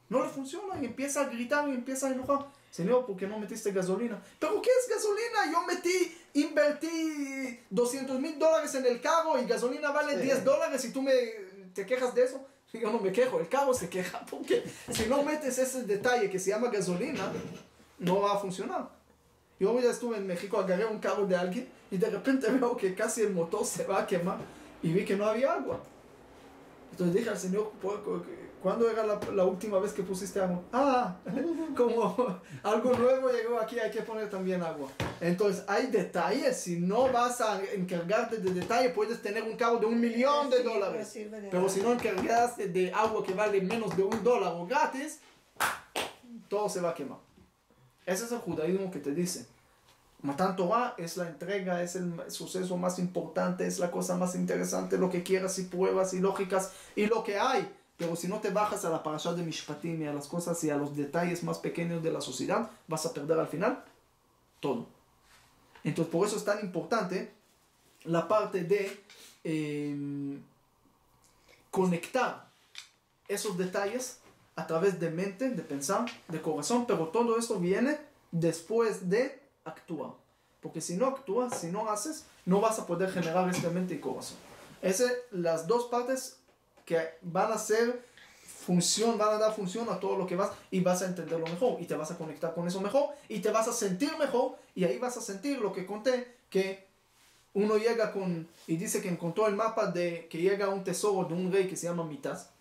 Speaker 1: No le funciona y empieza a gritar y empieza a enojar. Señor, ¿por qué no metiste gasolina? ¿Pero qué es gasolina? Yo invertí $200,000 en el carro y gasolina vale $10 y tú te quejas de eso. Yo no me quejo, el carro se queja porque si no metes ese detalle que se llama gasolina, no va a funcionar. Yo hoy estuve en México, agarré un carro de alguien y de repente veo que casi el motor se va a quemar y vi que no había agua. Entonces dije al señor, ¿cuándo era la última vez que pusiste agua? Ah, como algo nuevo llegó aquí, hay que poner también agua. Entonces hay detalles, si no vas a encargarte de detalle, puedes tener un carro de $1,000,000. Pero si no encargaste de agua que vale menos de $1 o gratis, todo se va a quemar. Ese es el judaísmo que te dice. Matan Torah es la entrega, es el suceso más importante, es la cosa más interesante, lo que quieras y pruebas y lógicas y lo que hay. Pero si no te bajas a la parashá de Mishpatim y a las cosas y a los detalles más pequeños de la sociedad, vas a perder al final todo. Entonces por eso es tan importante la parte de conectar esos detalles a través de mente, de pensar, de corazón, pero todo eso viene después de actuar. Porque si no actúas, si no haces, no vas a poder generar esta mente y corazón. Esas las dos partes que van a dar función a todo lo que vas y vas a entenderlo mejor y te vas a conectar con eso mejor y te vas a sentir mejor y ahí vas a sentir lo que conté, que uno llega y dice que encontró el mapa que llega a un tesoro de un rey que se llama Mitas,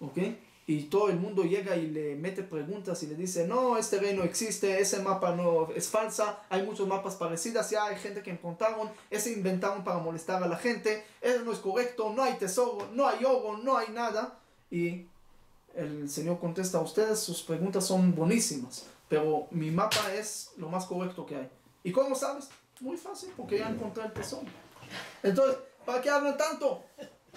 Speaker 1: ¿ok? Y todo el mundo llega y le mete preguntas y le dice, no, este rey no existe, ese mapa no es falsa, hay muchos mapas parecidos, ya hay gente que encontraron, ese inventaron para molestar a la gente, eso no es correcto, no hay tesoro, no hay oro, no hay nada. Y el Señor contesta, a ustedes sus preguntas son buenísimas, pero mi mapa es lo más correcto que hay. ¿Y cómo sabes? Muy fácil, porque ya encontré el tesoro. Entonces, ¿para qué hablan tanto?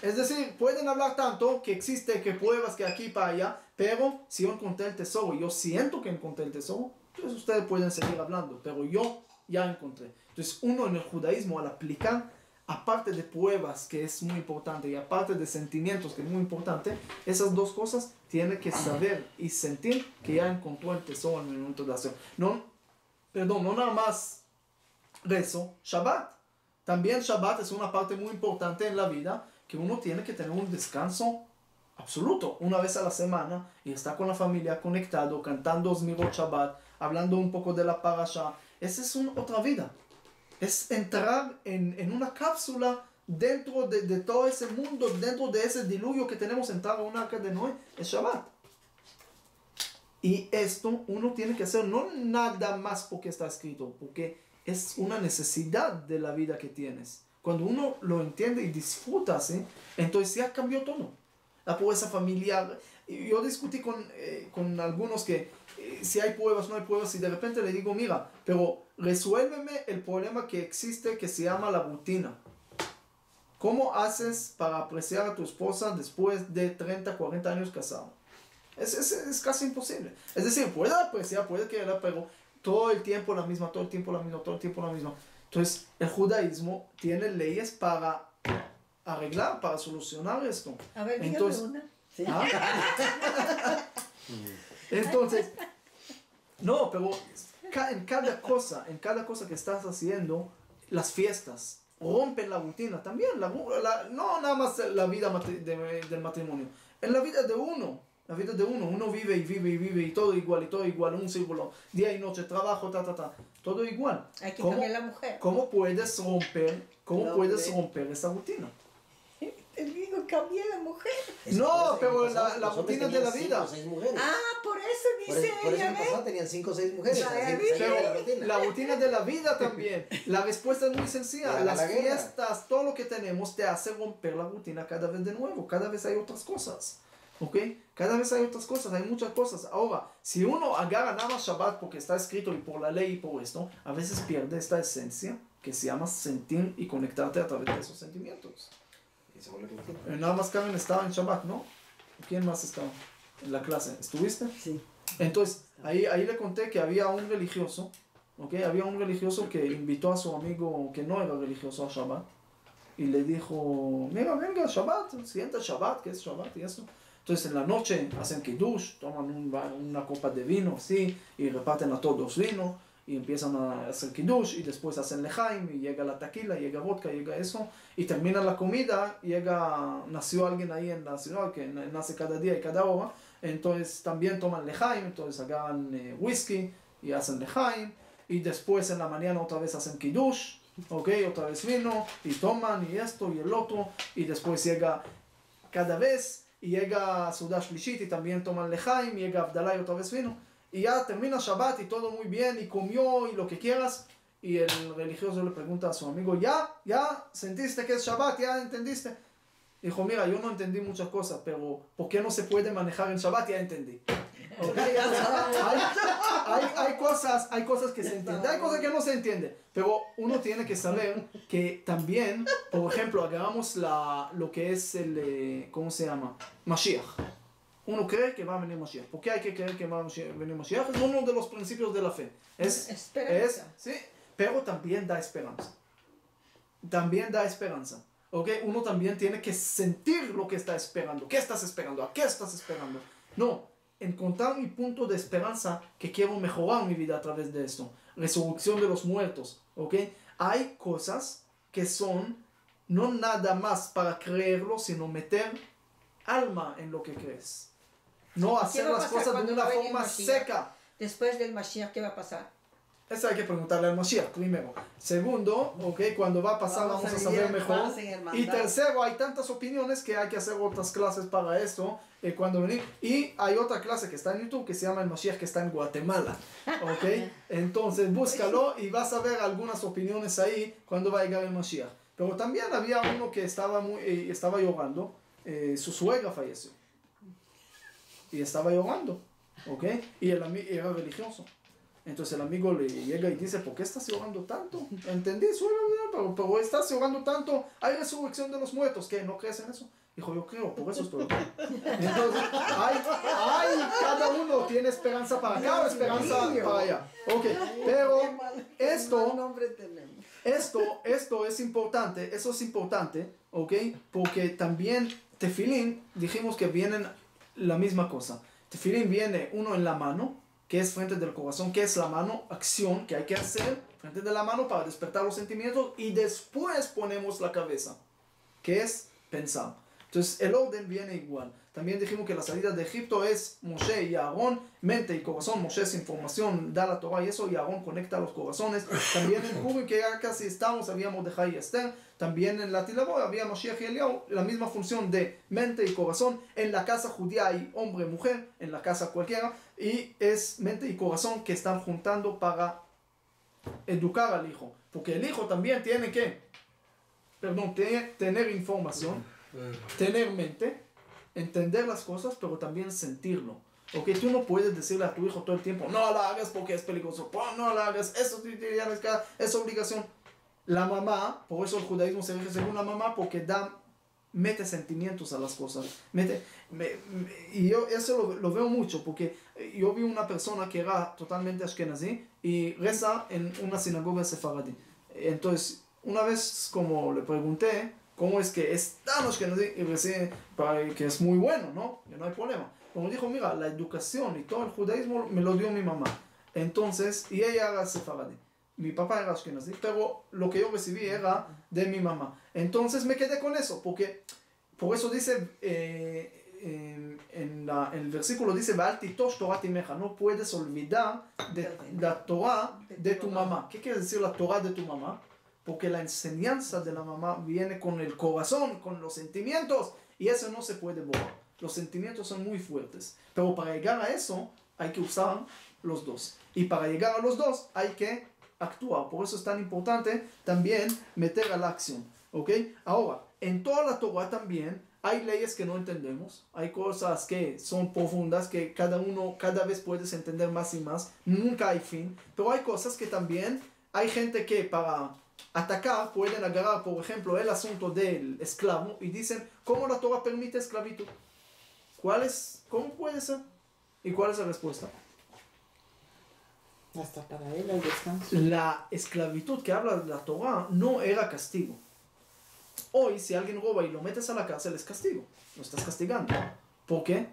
Speaker 1: Es decir, pueden hablar tanto que existe, que pruebas, que aquí para allá, pero si yo encontré el tesoro y yo siento que encontré el tesoro, entonces ustedes pueden seguir hablando, pero yo ya encontré. Entonces uno en el judaísmo al aplicar aparte de pruebas, que es muy importante, y aparte de sentimientos, que es muy importante, esas dos cosas tiene que saber y sentir que ya encontró el tesoro en el momento de hacer. No nada más rezo, Shabbat. También Shabbat es una parte muy importante en la vida, que uno tiene que tener un descanso absoluto, una vez a la semana, y estar con la familia conectado, cantando Zmirot Shabbat, hablando un poco de la parasha. Esa es otra vida. Es entrar en una cápsula dentro de todo ese mundo, dentro de ese diluvio que tenemos, entrar a una arca de Noé, es Shabbat. Y esto uno tiene que hacer no nada más porque está escrito, porque es una necesidad de la vida que tienes. Cuando uno lo entiende y disfruta así, entonces ya cambió todo. La pobreza familiar. Yo discutí con algunos que si hay pruebas, no hay pruebas, y de repente le digo, mira, pero resuélveme el problema que existe que se llama la rutina. ¿Cómo haces para apreciar a tu esposa después de 30, 40 años casado? Es casi imposible. Es decir, puede apreciar, puede querer, pero todo el tiempo la misma, todo el tiempo la misma, todo el tiempo la misma. Entonces, el judaísmo tiene leyes para arreglar, para solucionar esto.
Speaker 2: A ver,
Speaker 1: entonces,
Speaker 2: dígame una. Sí.
Speaker 1: Entonces, no, pero en cada cosa que estás haciendo, las fiestas rompen la rutina también. No nada más la vida del matrimonio, en la vida de uno. La vida de uno vive y vive y vive y todo igual, un círculo, día y noche, trabajo, todo igual.
Speaker 2: Hay que cambiar la mujer.
Speaker 1: ¿Cómo puedes romper esa rutina?
Speaker 2: Te digo, cambié la mujer.
Speaker 1: No, pero la rutina de la vida.
Speaker 4: 5 o 6 mujeres.
Speaker 2: Ah, por eso dice
Speaker 4: Por eso
Speaker 2: ella,
Speaker 4: en el pasado tenían 5 o 6 mujeres.
Speaker 2: Ya,
Speaker 4: así
Speaker 2: ¿viste?
Speaker 4: salía de la rutina.
Speaker 1: La rutina de la vida también. La respuesta es muy sencilla.
Speaker 4: De la
Speaker 1: Las
Speaker 4: guerra.
Speaker 1: fiestas, todo lo que tenemos te hace romper la rutina cada vez de nuevo. Cada vez hay otras cosas. ¿Ok? Cada vez hay otras cosas, hay muchas cosas. Ahora, si uno agarra nada más Shabbat porque está escrito y por la ley y por esto, a veces pierde esta esencia que se llama sentir y conectarte a través de esos sentimientos.
Speaker 4: Y se vuelve rutina.
Speaker 1: Nada más Karen estaba en Shabbat, ¿no? ¿Quién más estaba en la clase? ¿Estuviste?
Speaker 2: Sí.
Speaker 1: Entonces, ahí le conté que había un religioso, ¿ok? Había un religioso que invitó a su amigo que no era religioso a Shabbat y le dijo, mira, venga, Shabbat, siente Shabbat, ¿qué es Shabbat y eso? Entonces en la noche hacen kiddush, toman una copa de vino, ¿sí? Y reparten a todos vino y empiezan a hacer kiddush y después hacen lejaim y llega la tequila, llega vodka, llega eso y termina la comida, nació alguien ahí en la ciudad que nace cada día y cada hora, entonces también toman lejaim, entonces agarran whisky y hacen lejaim y después en la mañana otra vez hacen kiddush, ¿ok? Otra vez vino y toman y esto y el otro y después llega cada vez y llega Suda Shlishit y también toman lejaim, llega Abdalá y otra vez vino. Y ya termina Shabbat y todo muy bien y comió y lo que quieras. Y el religioso le pregunta a su amigo, ¿ya sentiste que es Shabbat? ¿Ya entendiste? Dijo, mira, yo no entendí muchas cosas, pero ¿por qué no se puede manejar en Shabbat? Ya entendí. Okay, hay cosas que se entienden, hay cosas que no se entienden, pero uno tiene que saber que también, por ejemplo, agarramos lo que es el, ¿cómo se llama? Mashiach. Uno cree que va a venir Mashiach. ¿Por qué hay que creer que va a venir Mashiach? Es uno de los principios de la fe.
Speaker 2: Esperanza.
Speaker 1: Sí, pero también da esperanza. También da esperanza. ¿Okay? Uno también tiene que sentir lo que está esperando. ¿Qué estás esperando? ¿A qué estás esperando? No. Encontrar mi punto de esperanza que quiero mejorar mi vida a través de esto. Resurrección de los muertos. ¿Ok? Hay cosas que son no nada más para creerlo, sino meter alma en lo que crees. No hacer las cosas de una forma seca.
Speaker 2: Después del Mashiach, ¿qué va a pasar?
Speaker 1: Eso hay que preguntarle al Mashiach primero. Segundo, cuando va a pasar vamos a saber mejor. Y tercero, hay tantas opiniones que hay que hacer otras clases para esto. Cuando venir. Y hay otra clase que está en YouTube que se llama el Mashiach que está en Guatemala. Entonces búscalo y vas a ver algunas opiniones ahí cuando va a llegar el Mashiach. Pero también había uno que estaba llorando. Su suegra falleció. Y estaba llorando. Y él era religioso. Entonces el amigo le llega y dice, ¿por qué estás llorando tanto? Entendí, pero estás llorando tanto, hay resurrección de los muertos, ¿qué? ¿No crees en eso? Dijo, yo creo, por eso estoy aquí. Entonces, cada uno tiene esperanza para acá o esperanza para allá. Ok, pero esto es importante, eso es importante, ok, porque también tefilín, dijimos que vienen la misma cosa. Tefilín viene uno en la mano, que es frente del corazón, que es la mano, acción que hay que hacer frente de la mano para despertar los sentimientos, y después ponemos la cabeza, que es pensar. Entonces el orden viene igual. También dijimos que la salida de Egipto es Moshe y Aarón, mente y corazón. Moshe es información, da la Torah y eso, y Aarón conecta los corazones. También en Purim, que ya casi estamos, había Mordejai y Esther. También en la Tilabó había Mashiach y Eliyahu, la misma función de mente y corazón. En la casa judía hay hombre, mujer, en la casa cualquiera, y es mente y corazón que están juntando para educar al hijo. Porque el hijo también tiene que, tener información, tener mente, entender las cosas, pero también sentirlo. Ok, tú no puedes decirle a tu hijo todo el tiempo, no la hagas porque es peligroso, no la hagas, eso es obligación. La mamá, por eso el judaísmo se rige según la mamá, porque mete sentimientos a las cosas. Y yo eso lo veo mucho, porque yo vi una persona que era totalmente ashkenazí y reza en una sinagoga sefaradí. Entonces, una vez como le pregunté, ¿cómo es que es tan ashkenazí? Y recién, que es muy bueno, ¿no? Que no hay problema. Como dijo, mira, la educación y todo el judaísmo me lo dio mi mamá. Entonces, y ella era sefaradí. Mi papá era ashkenazí, pero lo que yo recibí era de mi mamá. Entonces me quedé con eso, porque por eso dice, en el versículo dice, Ve'al titosh Torah timeja, no puedes olvidar de la Torah de tu mamá. ¿Qué quiere decir la Torah de tu mamá? Porque la enseñanza de la mamá viene con el corazón, con los sentimientos, y eso no se puede borrar. Los sentimientos son muy fuertes, pero para llegar a eso hay que usar los dos. Y para llegar a los dos hay que actuar. Por eso es tan importante también meter a la acción. ¿Ok? Ahora, en toda la Torah también hay leyes que no entendemos. Hay cosas que son profundas, que cada vez puedes entender más y más. Nunca hay fin. Pero hay cosas que también hay gente que para atacar pueden agarrar, por ejemplo, el asunto del esclavo y dicen, ¿cómo la Torah permite esclavitud? ¿Cómo puede ser? ¿Y cuál es la respuesta?
Speaker 3: Hasta para él el descanso.
Speaker 1: La esclavitud que habla la Torah no era castigo. Hoy, si alguien roba y lo metes a la cárcel, es castigo. Lo estás castigando. ¿Por qué?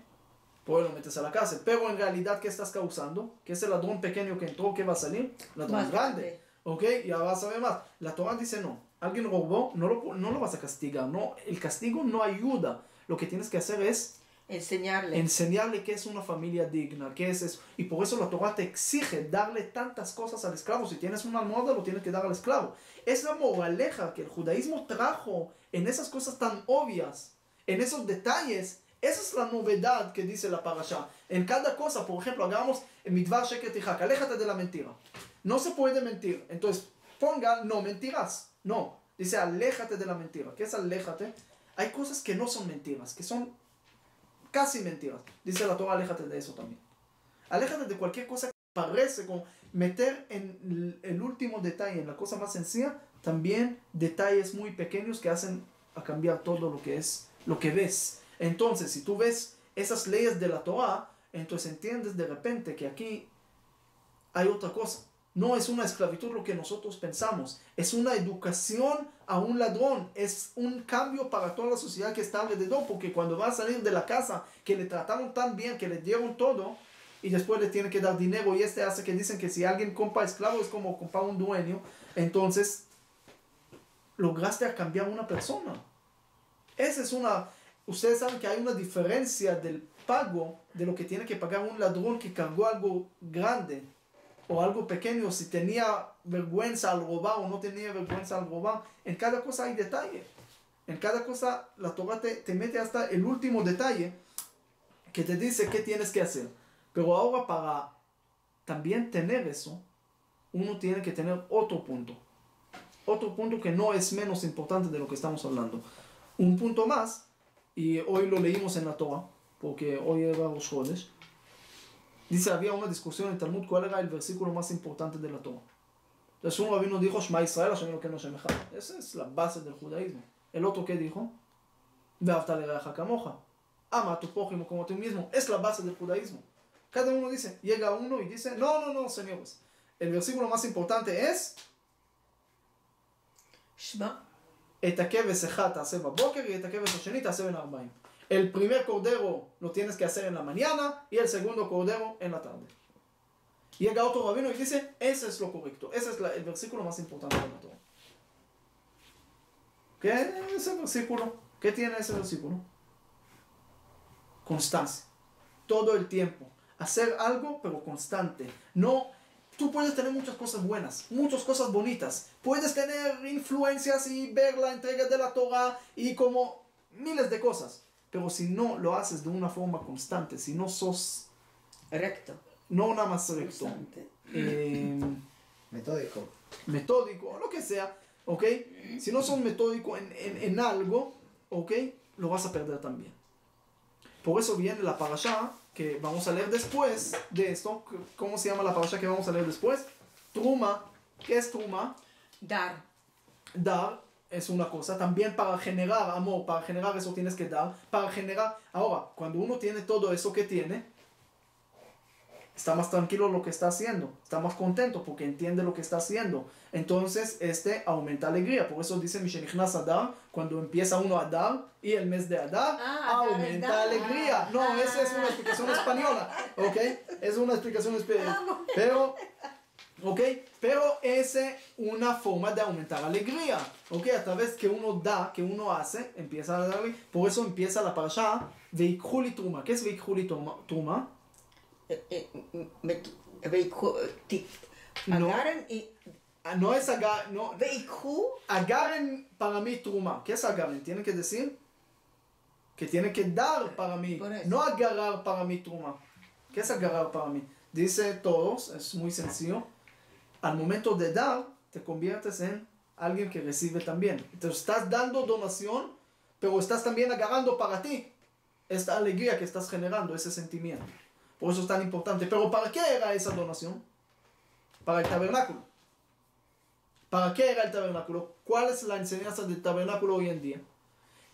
Speaker 1: Porque lo metes a la cárcel. Pero en realidad, ¿qué estás causando? ¿Qué es el ladrón pequeño que entró? ¿Qué va a salir? Ladrón más grande. ¿Ok? Ya vas a ver más. La Torah dice no. Alguien robó, no lo vas a castigar. No, el castigo no ayuda. Lo que tienes que hacer es enseñarle que es una familia digna, que es eso. Y por eso la Torah te exige darle tantas cosas al esclavo. Si tienes una almohada, lo tienes que dar al esclavo. Es la moraleja que el judaísmo trajo en esas cosas tan obvias, en esos detalles. Esa es la novedad que dice la parasha. En cada cosa, por ejemplo, hagamos en Midvar Sheker Tijak, aléjate de la mentira. No se puede mentir. Entonces, no mentirás. No, dice aléjate de la mentira. ¿Qué es aléjate? Hay cosas que no son mentiras, que son casi mentiras. Dice la Torah, aléjate de eso también. Aléjate de cualquier cosa que parece como meter en el último detalle, en la cosa más sencilla, también detalles muy pequeños que hacen a cambiar todo lo que es, lo que ves. Entonces, si tú ves esas leyes de la Torah, entonces entiendes de repente que aquí hay otra cosa. No es una esclavitud lo que nosotros pensamos. Es una educación a un ladrón. Es un cambio para toda la sociedad que está alrededor. Porque cuando va a salir de la casa, que le trataron tan bien, que le dieron todo, y después le tienen que dar dinero, y hace que dicen que si alguien compra esclavo es como comprar un dueño. Entonces, lograste a cambiar una persona. Esa es una... Ustedes saben que hay una diferencia del pago de lo que tiene que pagar un ladrón que cargó algo grande o algo pequeño, si tenía vergüenza al robar o no tenía vergüenza al robar. En cada cosa hay detalle. En cada cosa la Torah te mete hasta el último detalle que te dice qué tienes que hacer. Pero ahora para también tener eso, uno tiene que tener otro punto. Otro punto que no es menos importante de lo que estamos hablando. Un punto más, y hoy lo leímos en la Torah, porque hoy era los jueves. Dice, había una discusión en Talmud cuál era el versículo más importante de la Torah. Entonces un rabino dijo, Shema Israel, Hashem Elokeinu Hashem Echad. Esa es la base del judaísmo. El otro, ¿qué dijo? Ve'ahavta lireacha kamoja. Ama a tu prójimo como a ti mismo. Es la base del judaísmo. Cada uno dice, llega uno y dice, no, señores. El versículo más importante es
Speaker 2: Shema.
Speaker 1: את הכבש אחד תעשה בבוקר y את הכבש השני תעשה בין 40. El primer cordero lo tienes que hacer en la mañana y el segundo cordero en la tarde. Llega otro rabino y dice, ese es lo correcto, ese es el versículo más importante de la Torah. ¿Qué es ese versículo? ¿Qué tiene ese versículo? Constancia. Todo el tiempo. Hacer algo, pero constante. No, tú puedes tener muchas cosas buenas, muchas cosas bonitas. Puedes tener influencias y ver la entrega de la Torah y como miles de cosas. Pero si no lo haces de una forma constante, si no sos...
Speaker 2: Recto.
Speaker 1: No nada más recto.
Speaker 2: Constante.
Speaker 4: Metódico.
Speaker 1: Lo que sea, ¿ok? Si no sos metódico en algo, ¿ok? Lo vas a perder también. Por eso viene la parashá que vamos a leer después de esto. ¿Cómo se llama la parashá que vamos a leer después? Truma. ¿Qué es Truma?
Speaker 2: Dar.
Speaker 1: Dar es una cosa. También para generar amor, para generar eso tienes que dar. Para generar... Ahora, cuando uno tiene todo eso que tiene, está más tranquilo lo que está haciendo. Está más contento porque entiende lo que está haciendo. Entonces, aumenta alegría. Por eso dice Mishenichnas Adar, cuando empieza uno a dar y el mes de Adar, aumenta alegría. No, esa es una explicación española. ¿Ok? Es una explicación española. Pero es una forma de aumentar alegría. ¿Ok? A través que uno da, que uno hace, empieza a dar. Por eso empieza la parashá Veikhu li Truma. ¿Qué es Veikhu li Truma?
Speaker 2: Agarren y...
Speaker 1: No es agarren, no.
Speaker 2: Veikhu.
Speaker 1: Agarren para mí Truma. ¿Qué es agarren? Tiene que decir que tiene que dar para mí. No agarrar para mí Truma. ¿Qué es agarrar para mí? Dice todos, es muy sencillo. Al momento de dar, te conviertes en alguien que recibe también. Entonces estás dando donación, pero estás también agarrando para ti esta alegría que estás generando, ese sentimiento. Por eso es tan importante. Pero ¿para qué era esa donación? Para el tabernáculo. ¿Para qué era el tabernáculo? ¿Cuál es la enseñanza del tabernáculo hoy en día?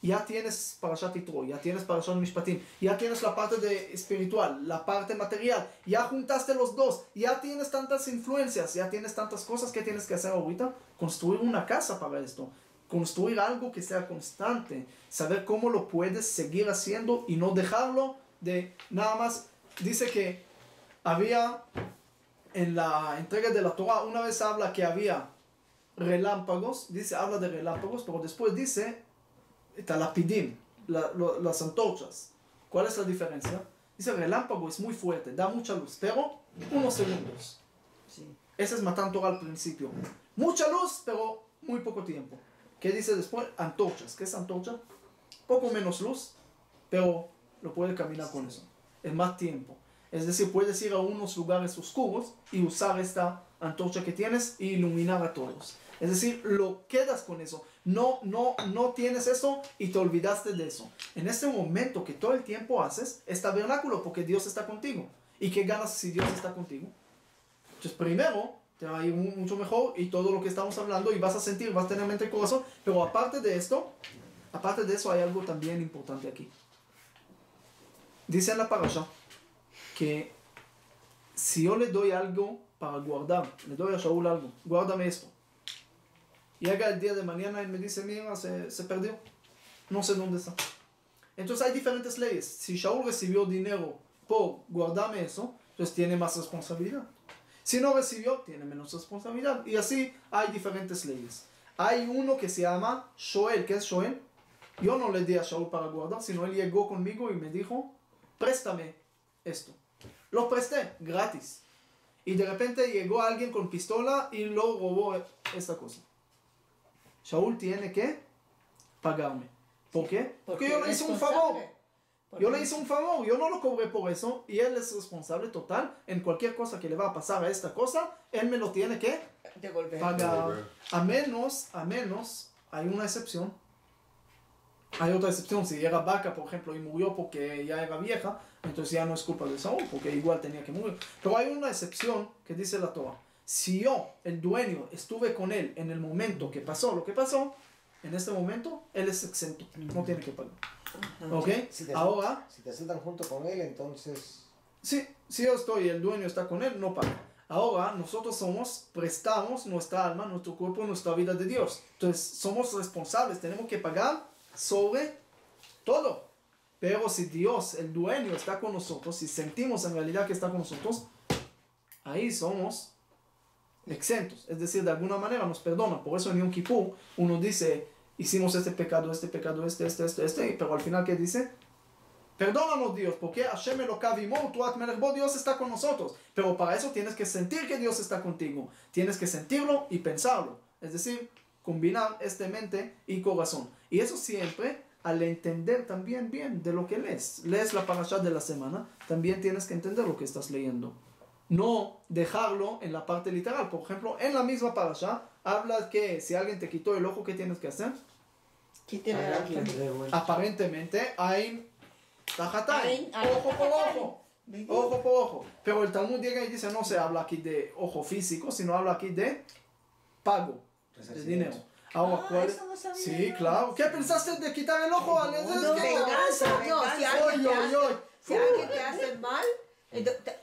Speaker 1: Ya tienes Parashat Yitro, ya tienes Parashat Mishpatim, ya tienes la parte espiritual, la parte material, ya juntaste los dos, ya tienes tantas influencias, ya tienes tantas cosas que tienes que hacer ahorita. Construir una casa para esto, construir algo que sea constante, saber cómo lo puedes seguir haciendo y no dejarlo de nada más. Dice que había en la entrega de la Torah, una vez habla que había relámpagos, habla de relámpagos, pero después dice talapidim, las antorchas. ¿Cuál es la diferencia? Dice, el relámpago es muy fuerte, da mucha luz, pero unos segundos.
Speaker 2: Sí.
Speaker 1: Ese es Matan Torah al principio. Mucha luz, pero muy poco tiempo. ¿Qué dice después? Antorchas. ¿Qué es antorcha? Poco menos luz, pero lo puede caminar con eso. Es más tiempo. Es decir, puedes ir a unos lugares oscuros y usar esta antorcha que tienes e iluminar a todos. Es decir, lo quedas con eso. No tienes eso y te olvidaste de eso. En este momento que todo el tiempo haces, es tabernáculo porque Dios está contigo. ¿Y qué ganas si Dios está contigo? Entonces primero te va a ir mucho mejor y todo lo que estamos hablando y vas a sentir, vas a tener mente y corazón. Pero aparte de eso hay algo también importante aquí. Dice en la parasha que si yo le doy algo para guardar, le doy a Shaul algo, guárdame esto. Llega el día de mañana y me dice, mira, se perdió, no sé dónde está. Entonces hay diferentes leyes. Si Shaul recibió dinero por guardarme eso, entonces tiene más responsabilidad. Si no recibió, tiene menos responsabilidad. Y así hay diferentes leyes. Hay uno que se llama Shoel. ¿Qué es Shoel? Yo no le di a Shaul para guardar, sino él llegó conmigo y me dijo, préstame esto. Lo presté, gratis. Y de repente llegó alguien con pistola y lo robó esta cosa. Shaul tiene que pagarme. ¿Por qué? Porque yo le hice un favor. Yo le hice un favor, yo no lo cobré por eso y él es responsable total en cualquier cosa que le va a pasar a esta cosa, él me lo tiene que pagar. A menos, hay una excepción. Hay otra excepción, si era vaca, por ejemplo, y murió porque ya era vieja, Entonces ya no es culpa de Saúl, porque igual tenía que morir. Pero hay una excepción que dice la Torah. Si yo, el dueño, estuve con él en el momento que pasó lo que pasó, en este momento, él es exento, no tiene que pagar. ¿Ok? Ahora,
Speaker 4: Si te asaltan junto con él, entonces...
Speaker 1: sí, si yo estoy y el dueño está con él, no paga. Ahora, nosotros prestamos nuestra alma, nuestro cuerpo, nuestra vida de Dios. Entonces, somos responsables, tenemos que pagar sobre todo. Pero si Dios, el dueño, está con nosotros, si sentimos en realidad que está con nosotros, ahí somos exentos. Es decir, de alguna manera nos perdona. Por eso en Yom Kippur uno dice, hicimos este pecado, pero al final, ¿qué dice? Perdónanos, Dios, porque Hashem Elokav Imo, Tuat Melech Bo, Dios está con nosotros. Pero para eso tienes que sentir que Dios está contigo. Tienes que sentirlo y pensarlo. Es decir, combinar mente y corazón. Y eso siempre, al entender también bien de lo que lees. Lees la parashá de la semana, también tienes que entender lo que estás leyendo. No dejarlo en la parte literal. Por ejemplo, en la misma parashá, habla que si alguien te quitó el ojo, ¿qué tienes que hacer?
Speaker 2: Quítale la otra.
Speaker 1: Aparentemente, hay tajatay,
Speaker 2: Ain,
Speaker 1: ojo por ojo. Ojo por ojo. Pero el Talmud llega y dice, no se habla aquí de ojo físico, sino habla aquí de pago, de dinero. Ahora, ¿cuál?
Speaker 2: Eso no sabía
Speaker 1: Sí,
Speaker 2: yo.
Speaker 1: claro. ¿Qué pensaste de quitar el ojo?
Speaker 2: No, venganza, no, si alguien te hace mal, entonces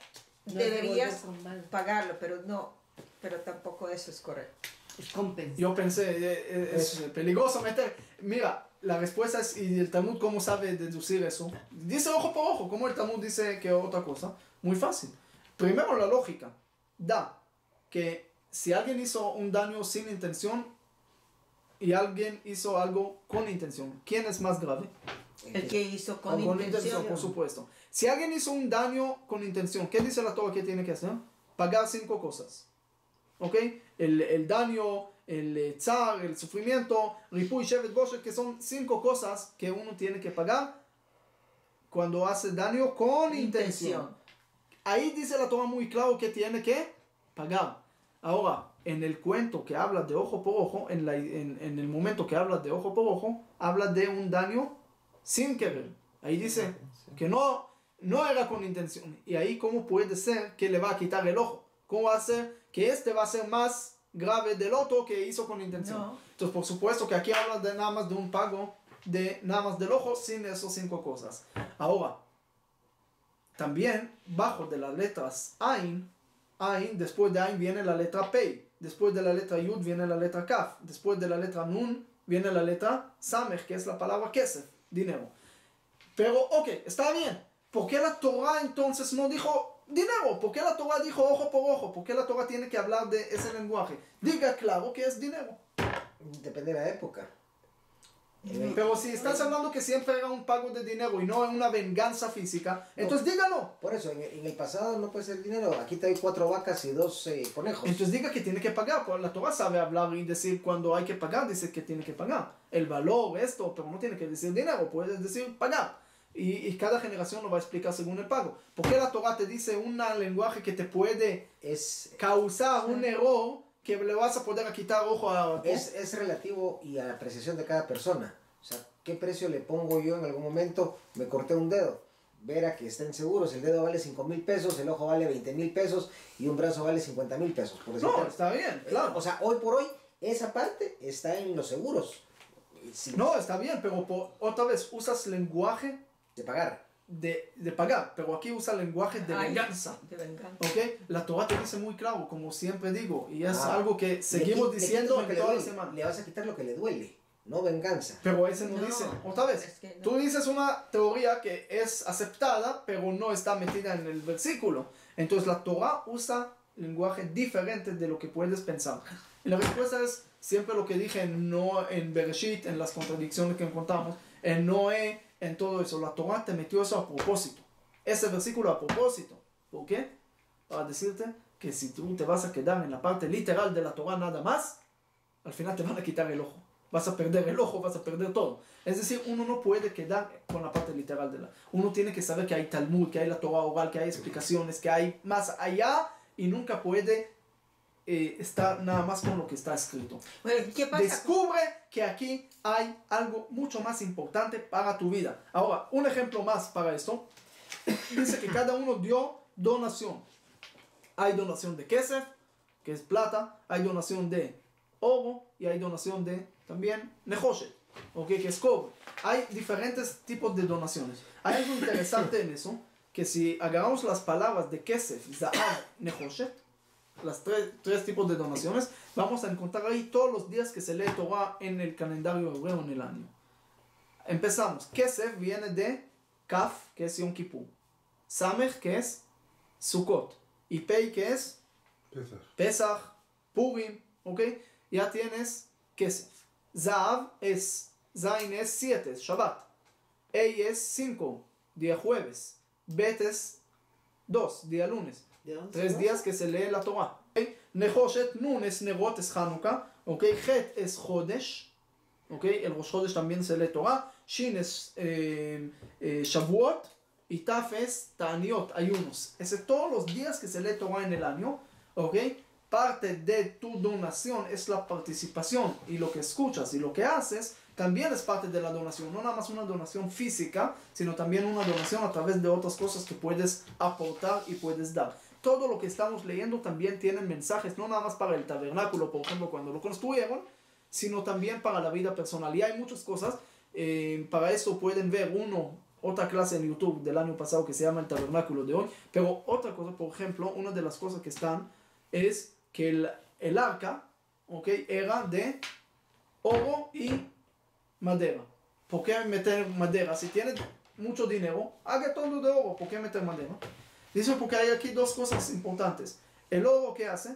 Speaker 2: deberías pagarlo, pero tampoco eso es correcto.
Speaker 6: Es compensa.
Speaker 1: Yo pensé, es peligroso meter. Mira, la respuesta es, ¿y el Talmud cómo sabe deducir eso? Dice ojo por ojo. ¿Cómo el Talmud dice que otra cosa? Muy fácil. Primero la lógica. Da que si alguien hizo un daño sin intención y alguien hizo algo con intención, ¿quién es más grave?
Speaker 2: El que hizo con
Speaker 1: Con
Speaker 2: intención.
Speaker 1: por supuesto. Si alguien hizo un daño con intención, ¿qué dice la Torah que tiene que hacer? Pagar 5 cosas. ¿Ok? El daño, el tzar, el sufrimiento, ripuy, shevet, boshet, que son 5 cosas que uno tiene que pagar cuando hace daño con intención. Ahí dice la Torah muy claro que tiene que pagar. Ahora, en el cuento que habla de ojo por ojo, en el momento que habla de ojo por ojo, habla de un daño sin querer. Ahí dice que no era con intención. Y ahí, ¿cómo puede ser que le va a quitar el ojo? ¿Cómo va a ser que este va a ser más grave del otro que hizo con intención?
Speaker 2: No.
Speaker 1: Entonces, por supuesto que aquí habla de nada más de un pago de nada más del ojo sin esas 5 cosas. Ahora, también bajo de las letras Ain, después de Ain viene la letra Pei, después de la letra Yud viene la letra Kaf, después de la letra Nun viene la letra Samech, que es la palabra Kesef, dinero. Pero, ok, está bien. ¿Por qué la Torah entonces no dijo dinero? ¿Por qué la Torah dijo ojo por ojo? ¿Por qué la Torah tiene que hablar de ese lenguaje? Diga claro que es dinero.
Speaker 4: Depende de la época.
Speaker 1: Pero si estás hablando que siempre era un pago de dinero y no una venganza física, entonces dígalo.
Speaker 4: Por eso, en el pasado no puede ser dinero. Aquí te doy 4 vacas y 2 conejos.
Speaker 1: Entonces diga que tiene que pagar. Pues la Torah sabe hablar y decir cuando hay que pagar, dice que tiene que pagar. El valor, esto, pero no tiene que decir dinero, puedes decir pagar. Y cada generación lo va a explicar según el pago. ¿Por qué la Torah te dice un lenguaje que te puede causar un error que le vas a poder quitar ojo a...
Speaker 4: Es relativo y a la apreciación de cada persona. O sea, ¿qué precio le pongo yo en algún momento? Me corté un dedo. Verá que estén seguros, el dedo vale 5,000 pesos, el ojo vale 20,000 pesos y un brazo vale 50,000 pesos. Por
Speaker 1: No, está bien, claro.
Speaker 4: O sea, hoy por hoy, esa parte está en los seguros. Sí.
Speaker 1: No, está bien, pero otra vez usas lenguaje
Speaker 4: De pagar.
Speaker 1: de pagar, pero aquí usa lenguaje de venganza.
Speaker 2: De venganza.
Speaker 1: ¿Ok? La Torah te dice muy claro, como siempre digo, y es algo que
Speaker 4: Le
Speaker 1: seguimos
Speaker 4: quitas
Speaker 1: diciendo
Speaker 4: lo que
Speaker 1: en
Speaker 4: le
Speaker 1: toda la
Speaker 4: duele.
Speaker 1: semana.
Speaker 4: Le vas a quitar lo que le duele, no venganza.
Speaker 1: Pero ese no,
Speaker 2: No,
Speaker 1: dice, otra vez,
Speaker 2: es que no.
Speaker 1: tú dices una teoría que es aceptada, pero no está metida en el versículo. Entonces la Torah usa lenguaje diferente de lo que puedes pensar. Y la respuesta es siempre lo que dije en Bereshit, en las contradicciones que encontramos, en Noé, en todo eso. La Torah te metió eso a propósito. Ese versículo a propósito. ¿Por qué? Para decirte que si tú te vas a quedar en la parte literal de la Torah nada más, al final te van a quitar el ojo. Vas a perder el ojo, vas a perder todo. Es decir, uno no puede quedar con la parte literal de la... Uno tiene que saber que hay Talmud, que hay la Torah oral, que hay explicaciones, que hay más allá y nunca puede estar nada más con lo que está escrito.
Speaker 2: Bueno, ¿qué pasa?
Speaker 1: Descubre que aquí hay algo mucho más importante para tu vida. Ahora, un ejemplo más para esto. dice que cada uno dio donación. Hay donación de kesef, que es plata, hay donación de oro y hay donación de también nehoshet, ¿okay? Que es cobre. Hay diferentes tipos de donaciones. Hay algo interesante en eso, que si agarramos las palabras de kesef, zahab, nehoshet, las tres tipos de donaciones, vamos a encontrar ahí todos los días que se lee Torah en el calendario hebreo en el año. Empezamos. Kesef viene de Kaf, que es Yom Kippur. Samech, que es Sukkot. Y Pei, que es Pesach, Purim, ¿ok? Ya tienes Kesef. Zahav es, Zain es 7, es Shabbat. Ei es 5, día jueves. Bet es 2, día lunes. 3 días que se lee la Torah. ¿Okay? Nehoshet, Nun es Nerot, es Hanukkah. ¿Okay? Het es Chodesh. ¿Okay? El Rosh Chodesh también se lee Torah. Shin es Shavuot. Y Taf es Ta'aniot, ayunos. Ese todos los días que se lee Torah en el año. ¿Okay? Parte de tu donación es la participación. Y lo que escuchas y lo que haces también es parte de la donación. No nada más una donación física, sino también una donación a través de otras cosas que puedes aportar y puedes dar. Todo lo que estamos leyendo también tiene mensajes, no nada más para el tabernáculo, por ejemplo, cuando lo construyeron, sino también para la vida personal. Y hay muchas cosas, para eso pueden ver otra clase en YouTube del año pasado que se llama el tabernáculo de hoy. Pero otra cosa, por ejemplo, una de las cosas que están es que el arca, ¿okay? Era de oro y madera. ¿Por qué meter madera? Si tienes mucho dinero, haga todo de oro. ¿Por qué meter madera? Dice porque hay aquí dos cosas importantes. El oro, ¿qué hace?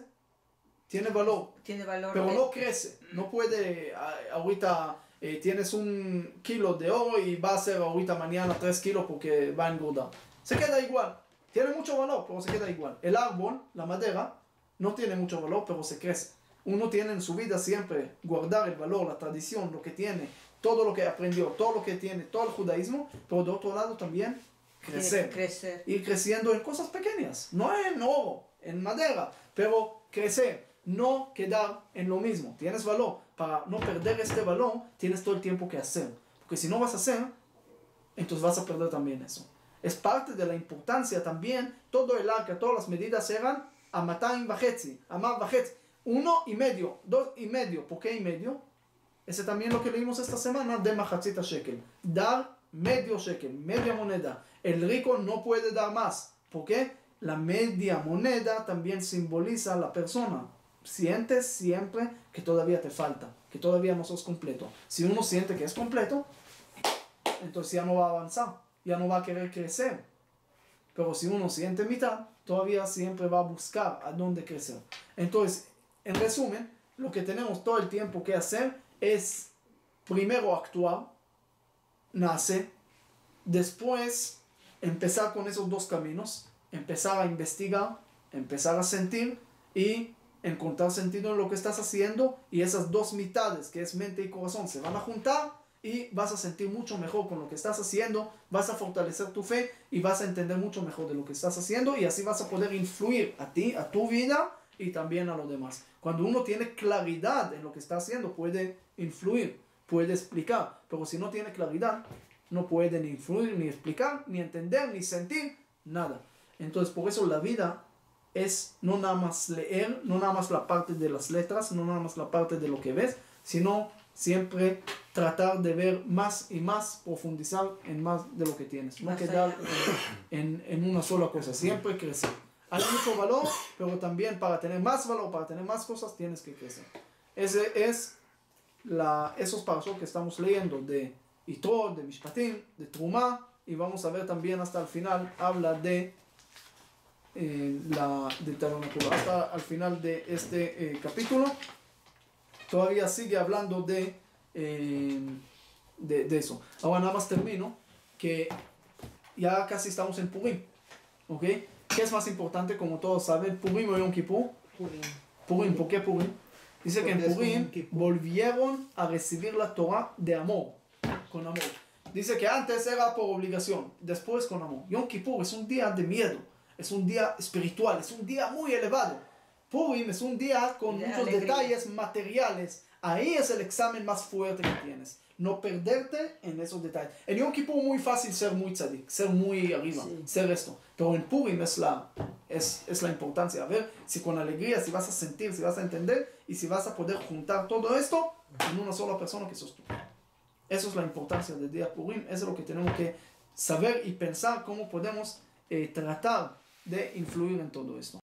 Speaker 1: Tiene valor.
Speaker 2: Tiene valor.
Speaker 1: Pero no crece. No puede, ahorita tienes 1 kilo de oro y va a ser ahorita mañana 3 kilos porque va a engordar. Se queda igual. Tiene mucho valor, pero se queda igual. El árbol, la madera, no tiene mucho valor, pero se crece. Uno tiene en su vida siempre guardar el valor, la tradición, lo que tiene, todo lo que aprendió, todo lo que tiene, todo el judaísmo, pero de otro lado también crecer. Ir creciendo en cosas pequeñas, no en oro, en madera, pero crecer, no quedar en lo mismo. Tienes valor, para no perder este valor, tienes todo el tiempo que hacer. Porque si no vas a hacer, entonces vas a perder también eso. Es parte de la importancia también, todo el arca, todas las medidas eran a Matayim Vachetzi, a Mar Vachetzi. 1,5, 2,5. ¿Por qué y medio? Ese también lo que leímos esta semana de Machatzita Shekel. Dar medio shekel, media moneda. El rico no puede dar más. ¿Por qué? La media moneda también simboliza a la persona. Sientes siempre que todavía te falta, que todavía no sos completo. Si uno siente que es completo, entonces ya no va a avanzar, ya no va a querer crecer. Pero si uno siente mitad, todavía siempre va a buscar a dónde crecer. Entonces, en resumen, lo que tenemos todo el tiempo que hacer es primero actuar, nace, después empezar con esos dos caminos, empezar a investigar, empezar a sentir y encontrar sentido en lo que estás haciendo, y esas dos mitades que es mente y corazón se van a juntar y vas a sentir mucho mejor con lo que estás haciendo, vas a fortalecer tu fe y vas a entender mucho mejor de lo que estás haciendo, y así vas a poder influir a ti, a tu vida y también a los demás. Cuando uno tiene claridad en lo que está haciendo, puede influir, puede explicar, pero si no tiene claridad, no puede ni influir, ni explicar, ni entender, ni sentir, nada. Entonces, por eso la vida es no nada más leer, no nada más la parte de las letras, no nada más la parte de lo que ves, sino siempre tratar de ver más y más, profundizar en más de lo que tienes, no quedar en una sola cosa, siempre crecer. Hay mucho valor, pero también para tener más valor, para tener más cosas, tienes que crecer. Ese es esos parashot que estamos leyendo de Yitro, de Mishpatim, de Trumá, y vamos a ver también hasta el final, habla de del tabernáculo. Hasta al final de este capítulo todavía sigue hablando de eso. Ahora nada más termino, que ya casi estamos en Purim, ¿ok? ¿Qué es más importante, como todos saben, Purim o Yom Kippur? Purim. ¿Por qué Purim? Dice que en Purim volvieron a recibir la Torah de amor, con amor. Dice que antes era por obligación, después con amor. Yom Kippur es un día de miedo, es un día espiritual, es un día muy elevado. Purim es un día con muchos detalles materiales. Ahí es el examen más fuerte que tienes. no perderte en esos detalles. En Yom Kippur es muy fácil ser muy tzadik, ser muy arriba,
Speaker 2: Sí.
Speaker 1: ser esto. Pero en Purim es la importancia. A ver si con alegría, si vas a sentir, si vas a entender y si vas a poder juntar todo esto en una sola persona que sos tú. Eso es la importancia del día Purim. Eso es lo que tenemos que saber y pensar cómo podemos tratar de influir en todo esto.